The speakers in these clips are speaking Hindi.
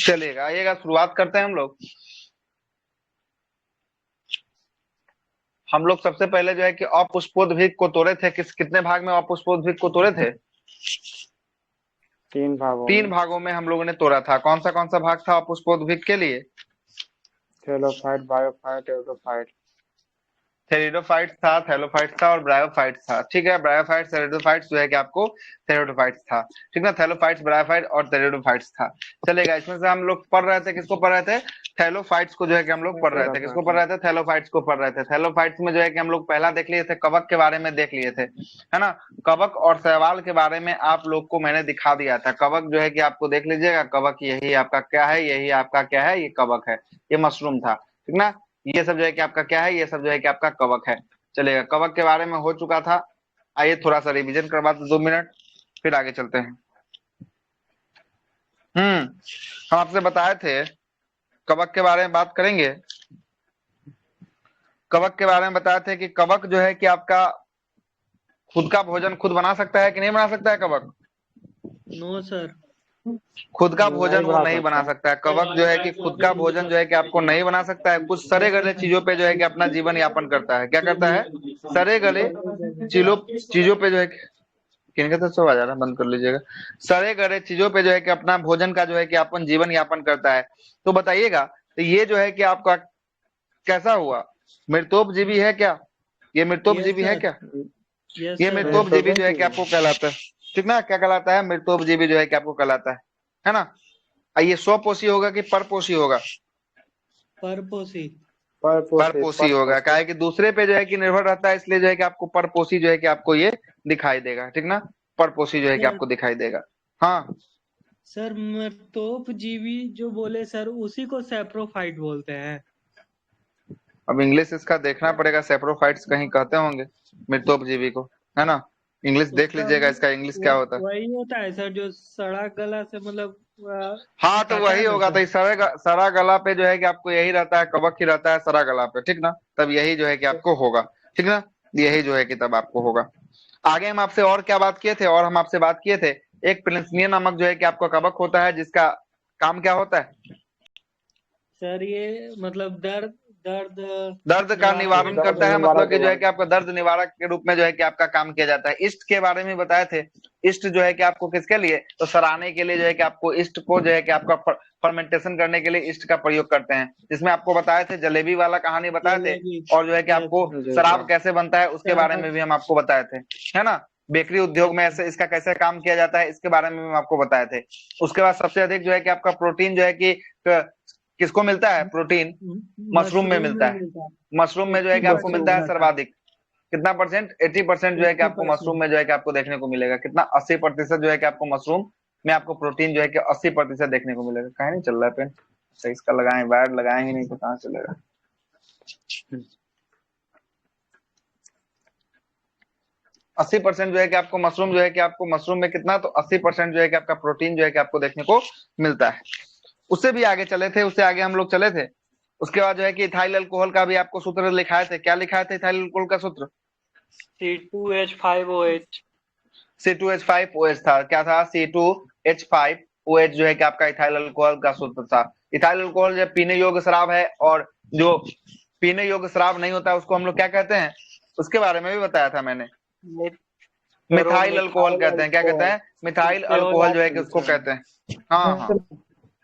चलिएगा, आइएगा शुरुआत करते हैं हम लोग। हम लोग सबसे पहले जो है कि अपुष्पोद्भिद को तोड़े थे। कितने भाग में अपुष्पोद्भिद को तोड़े थे? 3 भागों तीन में। भागों में हम लोगों ने तोड़ा था। कौन सा भाग था अपुष्पोद्भिद के लिए? थैलोफाइट, बायोफाइट, एडोफाइट। थेरिडोफाइट्स था, थैलोफाइट्स था और ब्रायोफाइट्स था। ठीक है, ब्रायोफाइट्स थेरिडोफाइट्स जो है कि आपको थेरिडोफाइट्स था। ठीक ना, थैलोफाइट्स, ब्रायोफाइट और थेरिडोफाइट्स था। चलेगा, इसमें से हम लोग पढ़ रहे थे, किसको पढ़ रहे थे? थैलोफाइट्स को जो है कि हम लोग पढ़ रहे थे। किसको पढ़ रहे थे? थैलोफाइट्स को पढ़ रहे थे। थैलोफाइट्स में जो है कि हम लोग पहला देख लिए थे, कवक के बारे में देख लिए थे, है ना। कवक और शैवाल के बारे में आप लोग को मैंने दिखा दिया था। कवक जो है कि आपको देख लीजिएगा, कवक यही आपका क्या है, यही आपका क्या है, ये कवक है, ये मशरूम था। ठीक ना, ये सब जो है कि आपका क्या है, ये सब जो है कि आपका कवक है। चलेगा, कवक के बारे में हो चुका था। आइए थोड़ा सा रिवीजन करवा दो 2 मिनट, फिर आगे चलते हैं। हम आपसे बताए थे, कवक के बारे में बात करेंगे। कवक के बारे में बताए थे कि कवक जो है कि आपका खुद का भोजन खुद बना सकता है कि नहीं बना सकता है कवक? No sir. खुद का नहीं भोजन वो बना नहीं बना सकता। सकता है। कवक जो है कि खुद का भोजन जो है कि आपको नहीं बना सकता है। कुछ सड़े गले चीजों पे जो है कि अपना जीवन यापन करता है। क्या करता है? सड़े गले चीजों पे जो है, किनके तो सब आ जाना, बंद कर लीजिएगा। सड़े गले चीजों पे जो है कि अपना भोजन का जो है कि अपन जीवन यापन करता है। तो बताइएगा, तो ये जो है कि आपका कैसा हुआ? मृतोपजीवी है क्या? ये मृतोपजीवी है क्या? यस ये सर। मृतोपजीवी जो है कि आपको कहलाता है। ठीक ना, क्या कहलाता है? मृतोपजीवी जो है कि आपको कहलाता है ना। ये स्वपोषी होगा कि परपोषी होगा? परपोषी। परपोषी होगा, क्या है कि दूसरे पे जो है कि निर्भर रहता है, इसलिए जो है कि आपको परपोषी जो है कि आपको ये दिखाई देगा। ठीक ना, परपोषी जो है कि सर, आपको दिखाई देगा। हाँ, सर मृतोपजीवी जो बोले सर, उसी को सैप्रोफाइट बोलते हैं। अब इंग्लिश इसका देखना पड़ेगा। सेप्रोफाइट्स कहीं कहते होंगे मृतोपजीवी को, है ना। इंग्लिश देख उसका लीजिएगा, इसका इंग्लिश क्या होता है। वही होता है सर, जो सड़ा गला से मतलब हाँ, तो खाता वही है ना होगा। सर। तो सरा गला पे जो है कि आपको यही रहता है, कवक ही रहता है सरा गला पे। ठीक ना, तब यही जो है कि आपको होगा। ठीक ना, यही जो है कि तब आपको होगा। आगे हम आपसे और क्या बात किए थे? और हम आपसे बात किए थे, एक पेनिसिलिन नामक जो है कि आपका कवक होता है, जिसका काम क्या होता है? सर ये मतलब दर्द दर्द दर्द का निवारक निवारण करता करता है। है, मतलब कि जो है कि आपका दर्द निवारक के रूप में जो है कि आपका काम किया जाता है। ईस्ट के बारे में बताए थे। ईस्ट जो है कि आपको किसके लिए? तो सराहने के लिए जो है कि आपको ईस्ट को जो है कि आपका फर्मेंटेशन करने के लिए ईस्ट का प्रयोग करते हैं। जिसमें आपको बताए थे, जलेबी वाला कहानी बताए थे। जलेबी। और जो है कि आपको शराब कैसे बनता है उसके बारे में भी हम आपको बताए थे, है ना। बेकरी उद्योग में ऐसे इसका कैसे काम किया जाता है, इसके बारे में हम आपको बताए थे। उसके बाद सबसे अधिक जो है कि आपका प्रोटीन जो है कि किसको मिलता है? प्रोटीन मशरूम में मिलता है। मशरूम में जो है कि आपको मिलता है 80% सर्वाधिक। कितना परसेंट? 80% जो है कि आपको मशरूम 80%। में जो है कि आपको देखने को मिलेगा। कितना? 80% जो है कि आपको मशरूम में आपको प्रोटीन जो है कि 80% देखने को मिलेगा। कहीं नहीं चल रहा है पेन, सही इसका लगाएं, वायर लगाएं ही नहीं तो कहाँ चलेगा। 80% जो है कि आपको मशरूम जो है कि आपको मशरूम में कितना, तो 80% जो है कि आपका प्रोटीन जो है कि आपको देखने को मिलता है। उससे भी आगे चले थे, उससे आगे हम लोग चले थे। उसके बाद जो है कि इथाइल अल्कोहल का भी आपको सूत्र लिखाए थे। क्या लिखाए थे इथाइल अल्कोहल का सूत्र? C2H5OH। C2H5OH था। क्या था? C2H5OH जो है कि आपका इथाइल अल्कोहल का सूत्र था। इथाइल अल्कोहल जब पीने योग्य शराब है, और जो पीने योग्य शराब नहीं होता उसको हम लोग क्या कहते हैं? उसके बारे में भी बताया था मैंने। मिथाइल अल्कोहल कहते हैं। क्या कहते हैं? मिथाइल उससे हो अल्कोहल जो है जाता कि है उसको सर, कहते हैं। हाँ हाँ,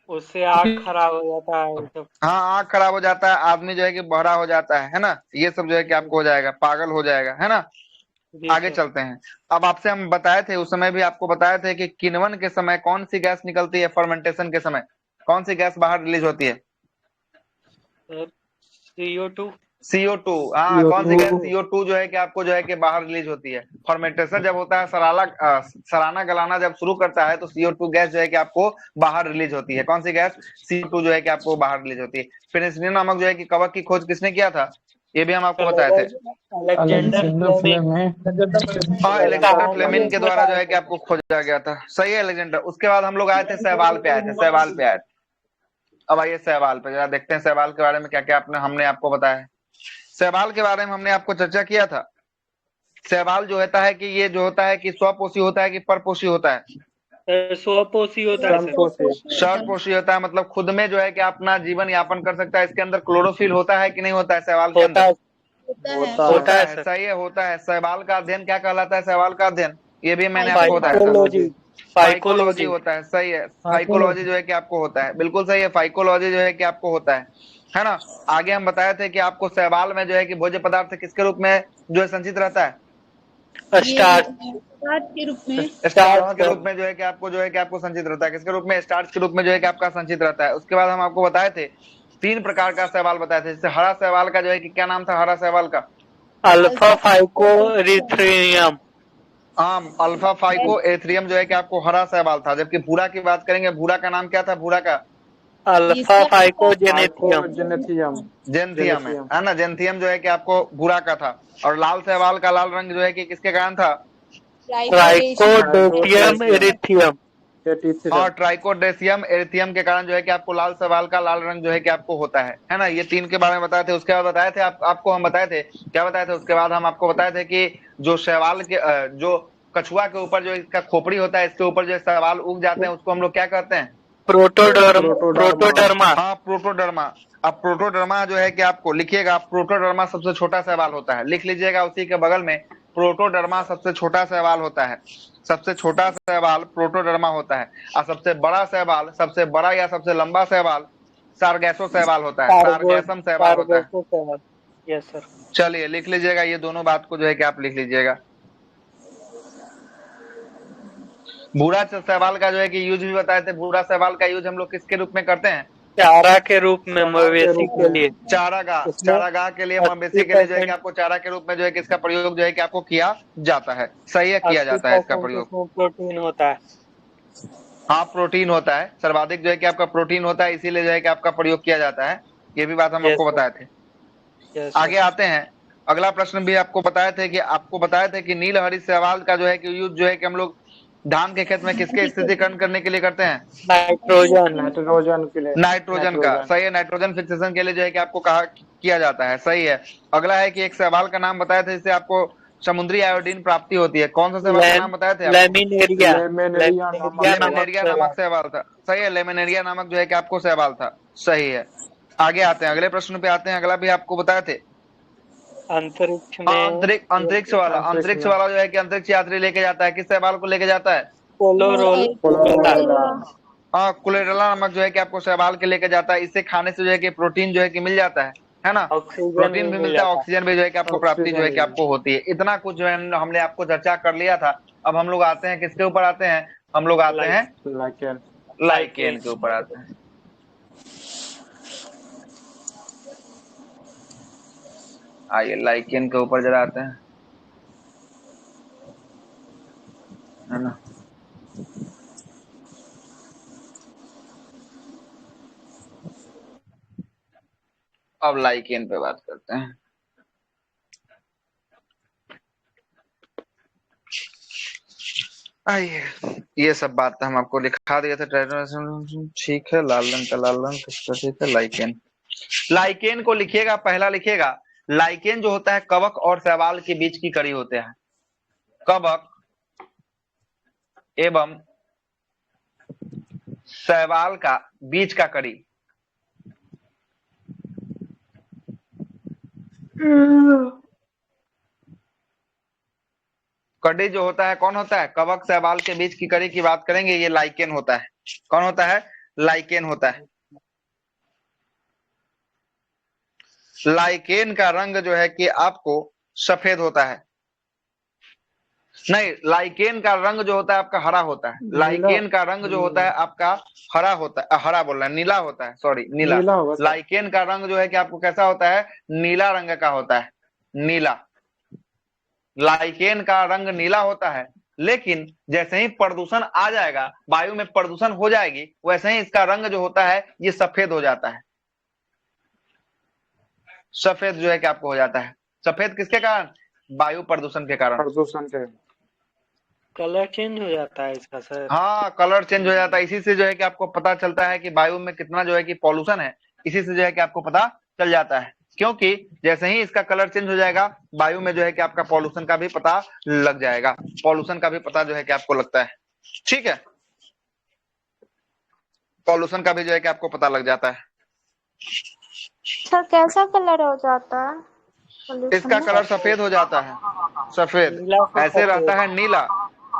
उससे आँख खराब हो जाता है सब। हाँ, आँख खराब हो जाता है, आदमी जो है कि बहरा हो जाता है ना। ये सब जो है कि आपको हो जाएगा, पागल हो जाएगा, है ना। जी आगे सर। चलते हैं। अब आपसे हम बताए थे, उस समय भी आपको बताए थे कि किण्वन के समय कौन सी गैस निकलती है? फर्मेंटेशन के समय कौन सी गैस बाहर रिलीज होती है? Sir CO2। CO2। हाँ, कौन सी गैस? CO2 जो है कि आपको जो है कि बाहर रिलीज होती है। फर्मेंटेशन जब होता है, सराना गलाना जब शुरू करता है, तो CO2 गैस जो है कि आपको बाहर रिलीज होती है। कौन सी गैस? CO2 जो है कि आपको बाहर रिलीज होती है। पेनिसिलिन नामक जो है कि कवक की खोज किसने किया था? ये भी हम आपको बताए थे। Alexander Fleming. हाँ, अलेक्जेंडर फ्लेमिंग के द्वारा जो है कि आपको खोजा गया था। सही है, अलेक्जेंडर। उसके बाद हम लोग आए थे शैवाल पे, आए थे शैवाल पे आए थे। अब आइए शैवाल पे जरा देखते हैं, शैवाल के बारे में क्या क्या हमने आपको बताया है। शैवाल के बारे में हमने आपको चर्चा किया था। शैवाल जो होता है कि ये जो होता है कि स्वपोषी होता है कि परपोषी होता है? स्वपोषी होता है सर। संपोषी। स्वपोषी होता है, मतलब खुद में जो है कि अपना जीवन यापन कर सकता है। इसके अंदर क्लोरोफिल होता है कि नहीं होता है शैवाल के होता अंदर? है, होता होता है। है, सर। सही है, होता है। शैवाल का अध्ययन क्या कहलाता है? शैवाल का अध्ययन, ये भी मैंने आपको बताया था। फाइकोलॉजी। फाइकोलॉजी होता है, सही है। फाइकोलॉजी जो है कि आपको होता है, बिल्कुल सही है। फाइकोलॉजी जो है कि आपको होता है ना। आगे हम बताए थे कि आपको शैवाल में जो है कि भोज्य पदार्थ किसके रूप में जो है संचित रहता है? स्टार्च के रूप में। स्टार्च के रूप में जो है कि आपको संचित रहता है। किसके रूप में? स्टार्च के रूप में जो है कि आपका संचित रहता है। उसके बाद हम आपको बताए थे 3 प्रकार का शैवाल बताए थे। जैसे हरा शैवाल का जो है कि क्या नाम था हरा शैवाल का? अल्फा फाइकोरिथ्रियम। हाँ, अल्फा फाइको एथरियम जो है कि आपको हरा शैवाल था। जबकि भूरा की बात करेंगे, भूरा का नाम क्या था? भूरा का अल्फा फाइकोजेनेथियम। जेनेथियम। जेंथियम है ना। जेंथियम जो है कि आपको भूरा का था। और लाल शैवाल का लाल रंग जो है कि किसके कारण था? ट्राइकोडेशियम एरिथियम। हाँ, ट्राइकोडेसियम एरिथियम के कारण जो है कि आपको लाल शैवाल का लाल रंग जो है कि आपको होता है ना। ये 3 के बारे में बताए थे। उसके बाद बताए थे आपको हम बताए थे क्या बताए थे? उसके बाद हम आपको बताए थे कि जो शैवाल के जो कछुआ के ऊपर जो इसका खोपड़ी होता है, इसके ऊपर जो शैवाल उग जाते हैं, उसको हम लोग क्या कहते हैं? प्रोटोडर्मा। हाँ, प्रोटोडर्मा। अब प्रोटोडर्मा जो है कि आपको लिखिएगा, प्रोटोडर्मा सबसे छोटा शैवाल होता है, लिख लीजिएगा उसी के बगल में। प्रोटोडर्मा सबसे छोटा शैवाल होता है। सबसे छोटा शैवाल प्रोटोडर्मा होता है। और सबसे बड़ा शैवाल, सबसे बड़ा या सबसे लंबा शैवाल सारगैसो शैवाल होता है। सारगैसम शैवाल होता है। Yes sir. चलिए लिख लीजिएगा, ये दोनों बात को जो है कि आप लिख लीजिएगा। भूरा शैवाल का जो है कि यूज भी बताए थे। भूरा शैवाल का यूज हम लोग किसके रूप में करते हैं? चारा के रूप में मवेशी के लिए। चारागाह के लिए, मवेशी के लिए जो है कि आपको चारा के रूप में जो है कि इसका प्रयोग जो है कि आपको किया जाता है। सही है, किया जाता है इसका 80% प्रयोग। उसमें प्रोटीन होता है। हाँ, प्रोटीन होता है, सर्वाधिक जो है कि आपका प्रोटीन होता है, इसीलिए जो है कि आपका प्रयोग किया जाता है। ये भी बात हम यस आपको सर। बताए थे। यस आगे सर। आते हैं। अगला प्रश्न भी आपको बताए थे कि नीलहरी शैवाल का जो है कि यूज जो है कि हम लोग धान के खेत में किसके स्थिरीकरण करने के लिए करते हैं? नाइट्रोजन। नाइट्रोजन के लिए। नाइट्रोजन का, सही है। नाइट्रोजन फिक्सेशन के लिए जो है कि आपको कहा किया जाता है, सही है। अगला है कि एक शैवाल का नाम बताया था जिससे आपको समुद्री आयोडीन प्राप्ति होती है। कौन सा शैवाल का नाम बताए थे आपको? लेमिनेरिया। लेमिनेरिया लेमिनेरिया नामक शैवाल था, सही है। लेमिनेरिया नामक जो है कि आपको शैवाल था, सही है। आगे आते हैं, अगले प्रश्न पे आते हैं। अगला भी आपको बताए थे। अंतरिक्ष में अंतरिक्ष वाला जो है कि अंतरिक्ष यात्री लेके जाता है। किस शैवाल को लेके जाता है? हाँ, कुलेरला नामक जो है कि आपको शैवाल के लेके जाता है। इससे खाने से जो है कि प्रोटीन जो है कि मिल जाता है ना। ऑक्सीजन प्रोटीन भी मिलता है, ऑक्सीजन भी जो है कि आपको प्राप्ति जो है कि ऑक्सीजन। आपको होती है। इतना कुछ जो है हमने आपको चर्चा कर लिया था। अब हम लोग आते हैं किसके ऊपर आते हैं? हम लोग आते हैं लाइकेन। लाइकेन के ऊपर आते हैं। आइए लाइकेन के ऊपर जरा आते हैं, है ना। अब लाइकेन पे बात करते हैं। आइए, ये सब बात हम आपको दिखा दिए थे। ठीक है, लाल रंग का लाल रंग किसका? ठीक है, लाइकेन। लाइकेन को लिखिएगा, पहला लिखिएगा। लाइकेन जो होता है कवक और शैवाल के बीच की कड़ी होते हैं। कवक एवं शैवाल का बीच का कड़ी। कड़ी जो होता है कौन होता है? कवक शैवाल के बीच की कड़ी की बात करेंगे, ये लाइकेन होता है। कौन होता है? लाइकेन होता है। लाइकेन का रंग जो है कि आपको सफेद होता है। नहीं, लाइकेन का रंग जो होता है आपका हरा होता है। लाइकेन का रंग जो होता है आपका हरा होता है, हरा बोल रहा है, नीला होता है, सॉरी नीला। लाइकेन का रंग जो है कि आपको कैसा होता है? नीला रंग का होता है, नीला। लाइकेन का रंग नीला होता है। लेकिन जैसे ही प्रदूषण आ जाएगा, वायु में प्रदूषण हो जाएगी, वैसे ही इसका रंग जो होता है ये सफेद हो जाता है। सफेद जो है कि आपको हो जाता है। सफेद किसके कारण? वायु प्रदूषण के कारण। प्रदूषण के कलर चेंज हो जाता है इसका सर। हाँ, कलर चेंज हो जाता है। इसी से जो है कि आपको पता चलता है कि वायु में कितना जो है कि पॉल्यूशन है। इसी से जो है कि आपको पता चल जाता है, क्योंकि जैसे ही इसका कलर चेंज हो जाएगा, वायु में जो है कि आपका पॉल्यूशन का भी पता लग जाएगा। पॉल्यूशन का भी पता जो है कि आपको लगता है। ठीक है, पॉल्यूशन का भी जो है कि आपको पता लग जाता है। सर कैसा कलर हो जाता है पोल्यूशन इसका में? कलर सफेद हो जाता है, सफेद। नीला से ऐसे रहता सफेद। है नीला,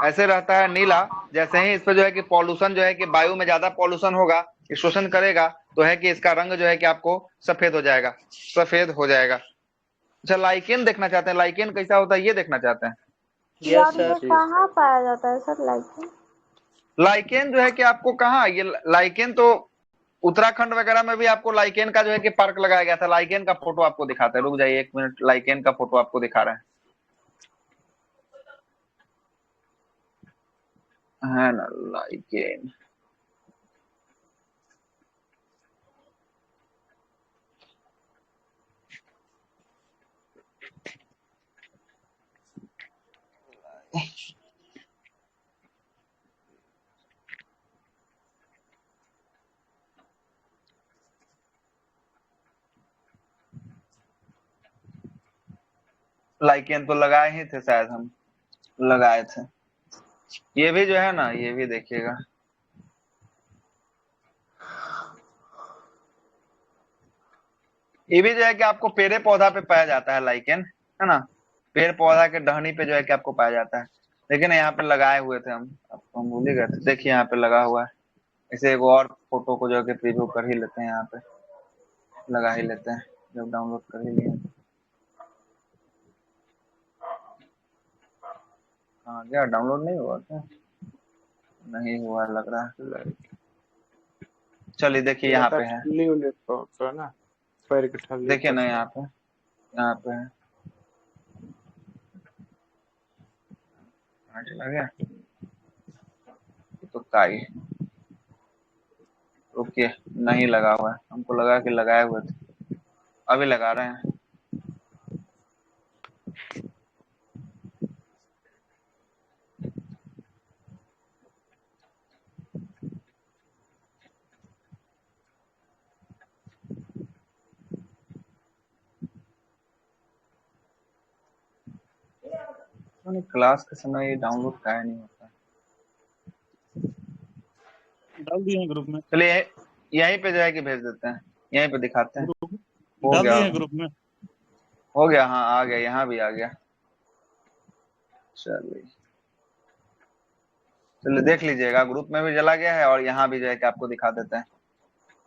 ऐसे रहता है नीला। जैसे ही इस पे जो है कि पॉल्यूशन जो है कि वायु में ज्यादा पॉल्यूशन होगा, शोषण करेगा, तो है कि इसका रंग जो है कि आपको सफेद हो जाएगा, सफेद हो जाएगा। अच्छा, लाइकेन देखना चाहते हैं, लाइकेन कैसा होता है ये देखना चाहते हैं? यस यार ये सर। जी कहाँ सर। पाया जाता है सर लाइक? लाइकेन जो है कि आपको कहाँ, ये लाइकेन तो उत्तराखंड वगैरह में भी आपको लाइकेन का जो है कि पार्क लगाया गया था। लाइकेन का फोटो आपको दिखाते हैं, रुक जाइए 1 मिनट, लाइकेन का फोटो आपको दिखा रहे हैं, है ना लाइकेन। लाइकेन तो लगाए ही थे शायद, हम लगाए थे। ये भी जो है ना, ये भी देखिएगा, ये भी जो है कि आपको पेड़े पौधा पे पाया जाता है लाइकेन, है ना। पेड़ पौधा के टहनी पे जो है कि आपको पाया जाता है। लेकिन यहाँ पे लगाए हुए थे हम, आपको हम भूल ही गए थे। देखिए यहाँ पे लगा हुआ है। इसे एक और फोटो को जो है कि प्रीव्यू कर ही लेते हैं, यहाँ पे लगा ही लेते हैं जब डाउनलोड कर ही लिए। हाँ क्या डाउनलोड नहीं हुआ क्या? नहीं हुआ लग रहा है। चलिए देखिए यहाँ रहता पे है है, ठल्ली उल्ली तो ना, पैर की ठल्ली देखिए ऊपर ना से। यहाँ पे है। हाँ, चला गया तो काई, रुकिए, नहीं लगा हुआ है, हमको लगा कि लगाए हुए थे, अभी लगा रहे हैं। क्लास के समय ये डाउनलोड काहे नहीं होता? डाल दिए हैं ग्रुप में। चलिए यहीं पे जो है कि भेज देते हैं, यहीं पे दिखाते हैं। ग्रुप हो डाल गया दिए हैं होगा, ग्रुप में। हो गया, हाँ आ गया, यहाँ भी आ गया। चलिए चलिए देख लीजिएगा, ग्रुप में भी चला गया है और यहाँ भी जो है कि आपको दिखा देते हैं।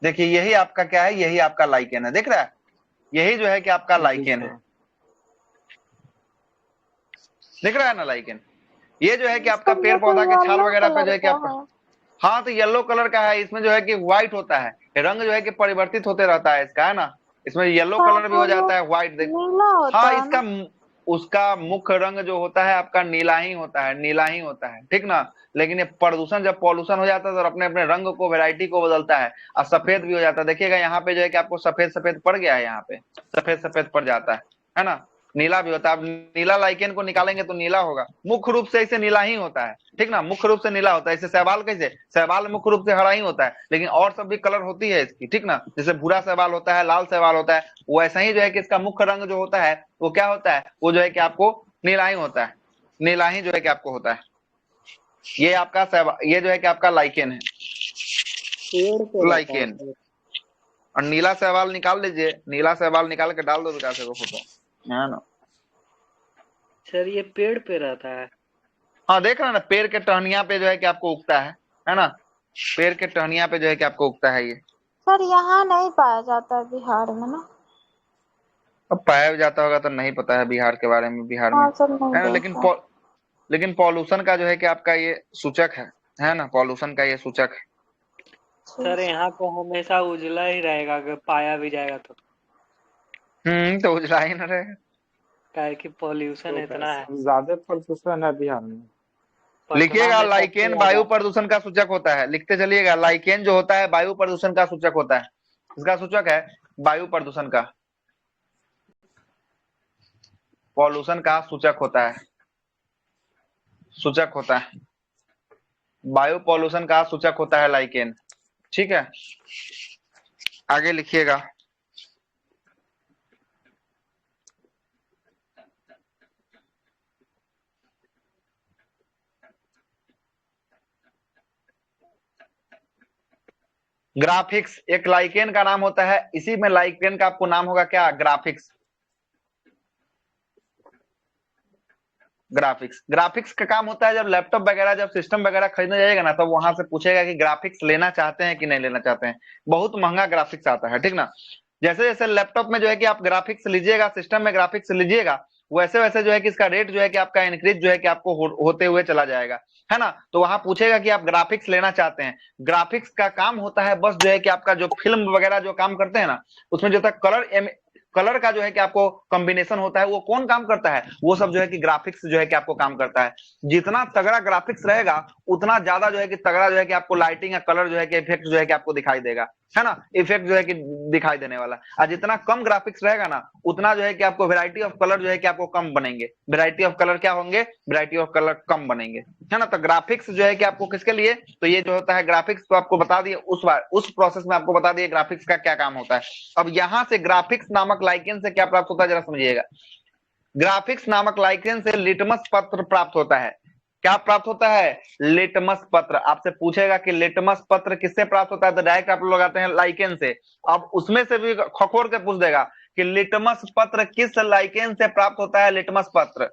देखिए यही आपका क्या है, यही आपका लाइकेन है, दिख रहा है? यही जो है कि आपका जी लाइकेन है, सर। दिख रहा है ना लाइकेन? ये जो है कि आपका सर पेड़ ये तो पौधा के छाल येलो वगैरह पे जो कलर है कि का आपका, है। हाँ तो येलो कलर का है। इसमें जो है कि व्हाइट होता है, रंग जो है कि परिवर्तित होते रहता है इसका, है ना। इसमें येलो सर कलर भी वो हो जाता लोग है, व्हाइट देख। नीला हाँ होता है इसका ना? उसका मुख्य रंग जो होता है आपका नीला ही होता है, नीला ही होता है, ठीक ना। लेकिन ये प्रदूषण जब पॉल्यूशन हो जाता है तो अपने अपने रंग को, वैरायटी को बदलता है और सफेद भी हो जाता है। देखिएगा यहाँ पे जो है कि आपको सफेद सफेद पड़ गया है, यहाँ पे सफेद सफेद पड़ जाता है ना। नीला भी होता है, आप नीला लाइकेन को निकालेंगे तो नीला होगा, मुख्य रूप से इसे नीला ही होता है, ठीक ना, मुख्य रूप से नीला होता है। इसे शैवाल कैसे, शैवाल मुख्य रूप से हरा ही होता है, लेकिन और सब भी कलर होती है इसकी, ठीक ना। जैसे भूरा शैवाल होता है, लाल शैवाल होता है, वैसा ही जो है कि इसका मुख्य रंग जो होता है वो क्या होता है, वो जो है कि आपको नीला ही होता है, नीला ही जो है कि आपको होता है। ये आपका ये जो है कि आपका लाइकेन है, पेड़ पे रहता है लाइकेन। सर। और नीला शैवाल निकाल लीजिए, नीला शैवाल निकाल के डाल दो विकास को फोटो, है ना। सर ये पेड़ पे रहता है। हाँ देख रहे हैं ना, पेड़ के टहनिया पे जो है कि आपको उगता है ना। पेड़ के टहनिया पे जो है कि आपको उगता है ये। सर यहाँ नहीं पाया जाता है बिहार में ना? अब पाया जाता होगा तो नहीं पता है बिहार के बारे में, बिहार में हाँ सर नहीं है ना। देखा। लेकिन पॉल्यूशन का जो है कि आपका ये सूचक है ना, पॉल्यूशन का ये सूचक है। सर ठीक। यहाँ पे हमेशा उजला ही रहेगा, अगर पाया भी जाएगा तो। तो उजला ही ना रहेगा। क्या है कि पॉल्यूशन तो इतना है, वैसे ज्यादा प्रदूषण है बिहार में। पटना लिखिएगा में सबसे लाइकेन ज्यादा। वायु प्रदूषण का सूचक होता है, लिखते चलिएगा, लाइकेन जो होता है वायु प्रदूषण का सूचक होता है। इसका सूचक है वायु प्रदूषण का, पॉल्यूशन का सूचक होता है, सूचक होता है, वायु पॉल्यूशन का सूचक होता है लाइकेन, ठीक है। आगे लिखिएगा, ग्राफिक्स एक लाइकेन का नाम होता है, इसी में लाइकेन का आपको नाम होगा क्या, ग्राफिक्स। ग्राफिक्स ग्राफिक्स का काम होता है जब लैपटॉप वगैरह, जब सिस्टम वगैरह खरीदने जाएगा ना, तब वहां से पूछेगा कि ग्राफिक्स लेना चाहते हैं कि नहीं लेना चाहते हैं। बहुत महंगा ग्राफिक्स आता है, ठीक ना। जैसे जैसे लैपटॉप में जो है कि आप ग्राफिक्स लीजिएगा, सिस्टम में ग्राफिक्स लीजिएगा, वैसे वैसे जो है कि इसका रेट जो है कि आपका इंक्रीज जो है कि आपको होते हुए चला जाएगा, है ना। तो वहां पूछेगा कि आप ग्राफिक्स लेना चाहते हैं। ग्राफिक्स का काम होता है बस जो है कि आपका जो फिल्म वगैरह जो काम करते हैं ना, उसमें जो तक कलर का जो है कि आपको कॉम्बिनेशन होता है, वो कौन काम करता है, वो सब जो है कि ग्राफिक्स जो है कि आपको काम करता है। जितना तगड़ा ग्राफिक्स रहेगा उतना ज्यादा जो है कि तगड़ा जो है कि आपको लाइटिंग या कलर जो है कि इफेक्ट जो है कि आपको दिखाई देगा, है ना, इफेक्ट जो है कि दिखाई देने वाला। और जितना कम ग्राफिक्स रहेगा ना, उतना जो है कि आपको वैरायटी ऑफ कलर जो है कि आपको कम बनेंगे। वैरायटी ऑफ कलर क्या होंगे, वैरायटी ऑफ कलर कम बनेंगे, है ना। तो ग्राफिक्स जो है कि आपको किसके लिए, तो ये जो होता है ग्राफिक्स, तो आपको बता दिए उस प्रोसेस में आपको बता दिए ग्राफिक्स का क्या काम होता है। अब यहां से ग्राफिक्स नामक लाइकेन से क्या प्राप्त होता है, जरा समझिएगा। ग्राफिक्स नामक लाइकेन से लिटमस पत्र प्राप्त होता है। क्या प्राप्त होता है, लिटमस पत्र। आपसे पूछेगा कि लिटमस पत्र किससे प्राप्त होता है, तो डायरेक्ट आप लोग आते हैं लाइकेन से। अब उसमें से भी खखोर के पूछ देगा कि लिटमस पत्र किस लाइकेन से प्राप्त होता है, लिटमस पत्र।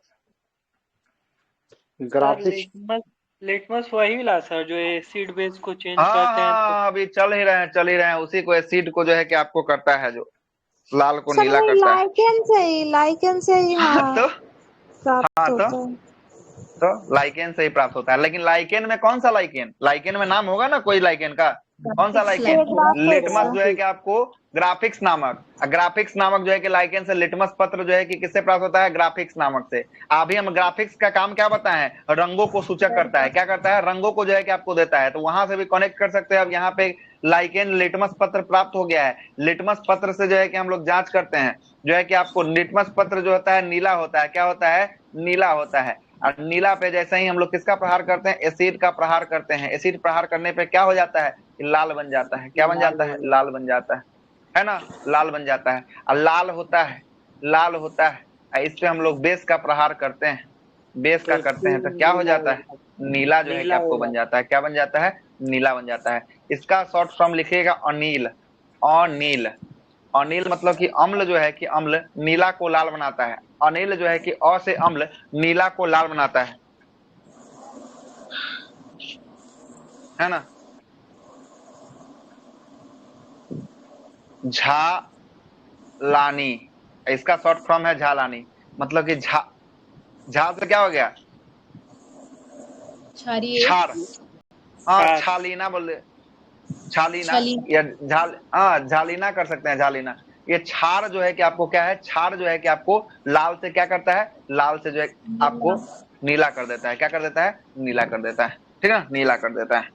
सर ग्राफिक्स लिटमस वही मिला सर जो एसिड बेस को चेंज हाँ करते हैं तो। हाँ, अभी चल ही रहे हैं उसी को, एसिड को जो है कि आपको करता है, जो लाल को सर नीला वही करता है। लाइकेन से ही हाँ हाँ प्राप्त तो होता है। तो लाइकेन से ही प्राप्त होता है। लेकिन लाइकेन में कौन सा लाइकेन, लाइकेन में नाम होगा ना कोई लाइकेन का, कौन सा लाइकेन, लिटमस जो है कि आपको ग्राफिक्स नामक जो है कि लाइकेन से लिटमस पत्र जो है कि किससे प्राप्त होता है, ग्राफिक्स नामक से। अभी हम ग्राफिक्स का काम क्या बताएं, रंगों को सूचक करता है। क्या करता है, रंगों को जो है कि आपको देता है। तो वहां से भी कनेक्ट कर सकते हैं। अब यहाँ पे लाइकेन लिटमस पत्र प्राप्त हो गया है। लिटमस पत्र से जो है कि हम लोग जांच करते हैं, जो है कि आपको लिटमस पत्र जो होता है नीला होता है। क्या होता है, नीला होता है। और नीला पे जैसे ही हम लोग किसका प्रहार करते हैं, एसिड का प्रहार करते हैं। एसिड प्रहार करने पे क्या हो जाता है, लाल बन जाता है। क्या बन जाता है, लाल बन जाता है ना, लाल बन जाता है। और लाल होता है, लाल होता है। और इस पे हम लोग बेस का प्रहार करते हैं, बेस का करते हैं, तो क्या हो जाता है, नीला जो है कि आपको बन जाता है। क्या बन जाता है, नीला बन जाता है। इसका शॉर्ट फॉर्म लिखिएगा अनिल। अनिल, अनिल मतलब कि अम्ल जो है कि अम्ल नीला को लाल बनाता है। अनिल जो है कि अ से अम्ल नीला को लाल बनाता है ना। झालानी, इसका शॉर्ट फॉर्म है झालानी। मतलब कि झा से क्या हो गया, छार। हाँ छालीना बोल, छालीना या झालीना कर सकते हैं, झालीना। ये छार जो है कि आपको क्या है, छार जो है कि आपको लाल से क्या करता है, लाल से जो है आपको नीला कर देता है। क्या कर देता है, नीला कर देता है, ठीक है, नीला कर देता है,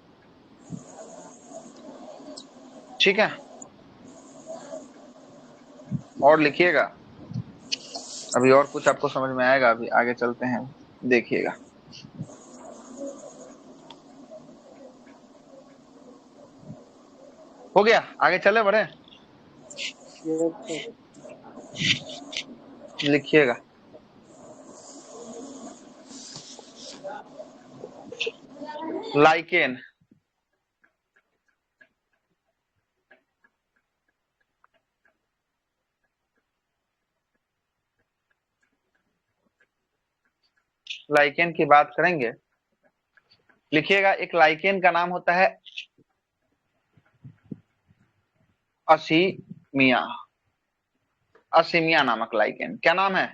ठीक है। और लिखिएगा, अभी और कुछ आपको समझ में आएगा, अभी आगे चलते हैं, देखिएगा। हो गया, आगे चले बढ़े, लिखिएगा। लाइकेन, लाइकेन की बात करेंगे, लिखिएगा। एक लाइकेन का नाम होता है असीमिया, असीमिया नामक लाइकेन। क्या नाम है,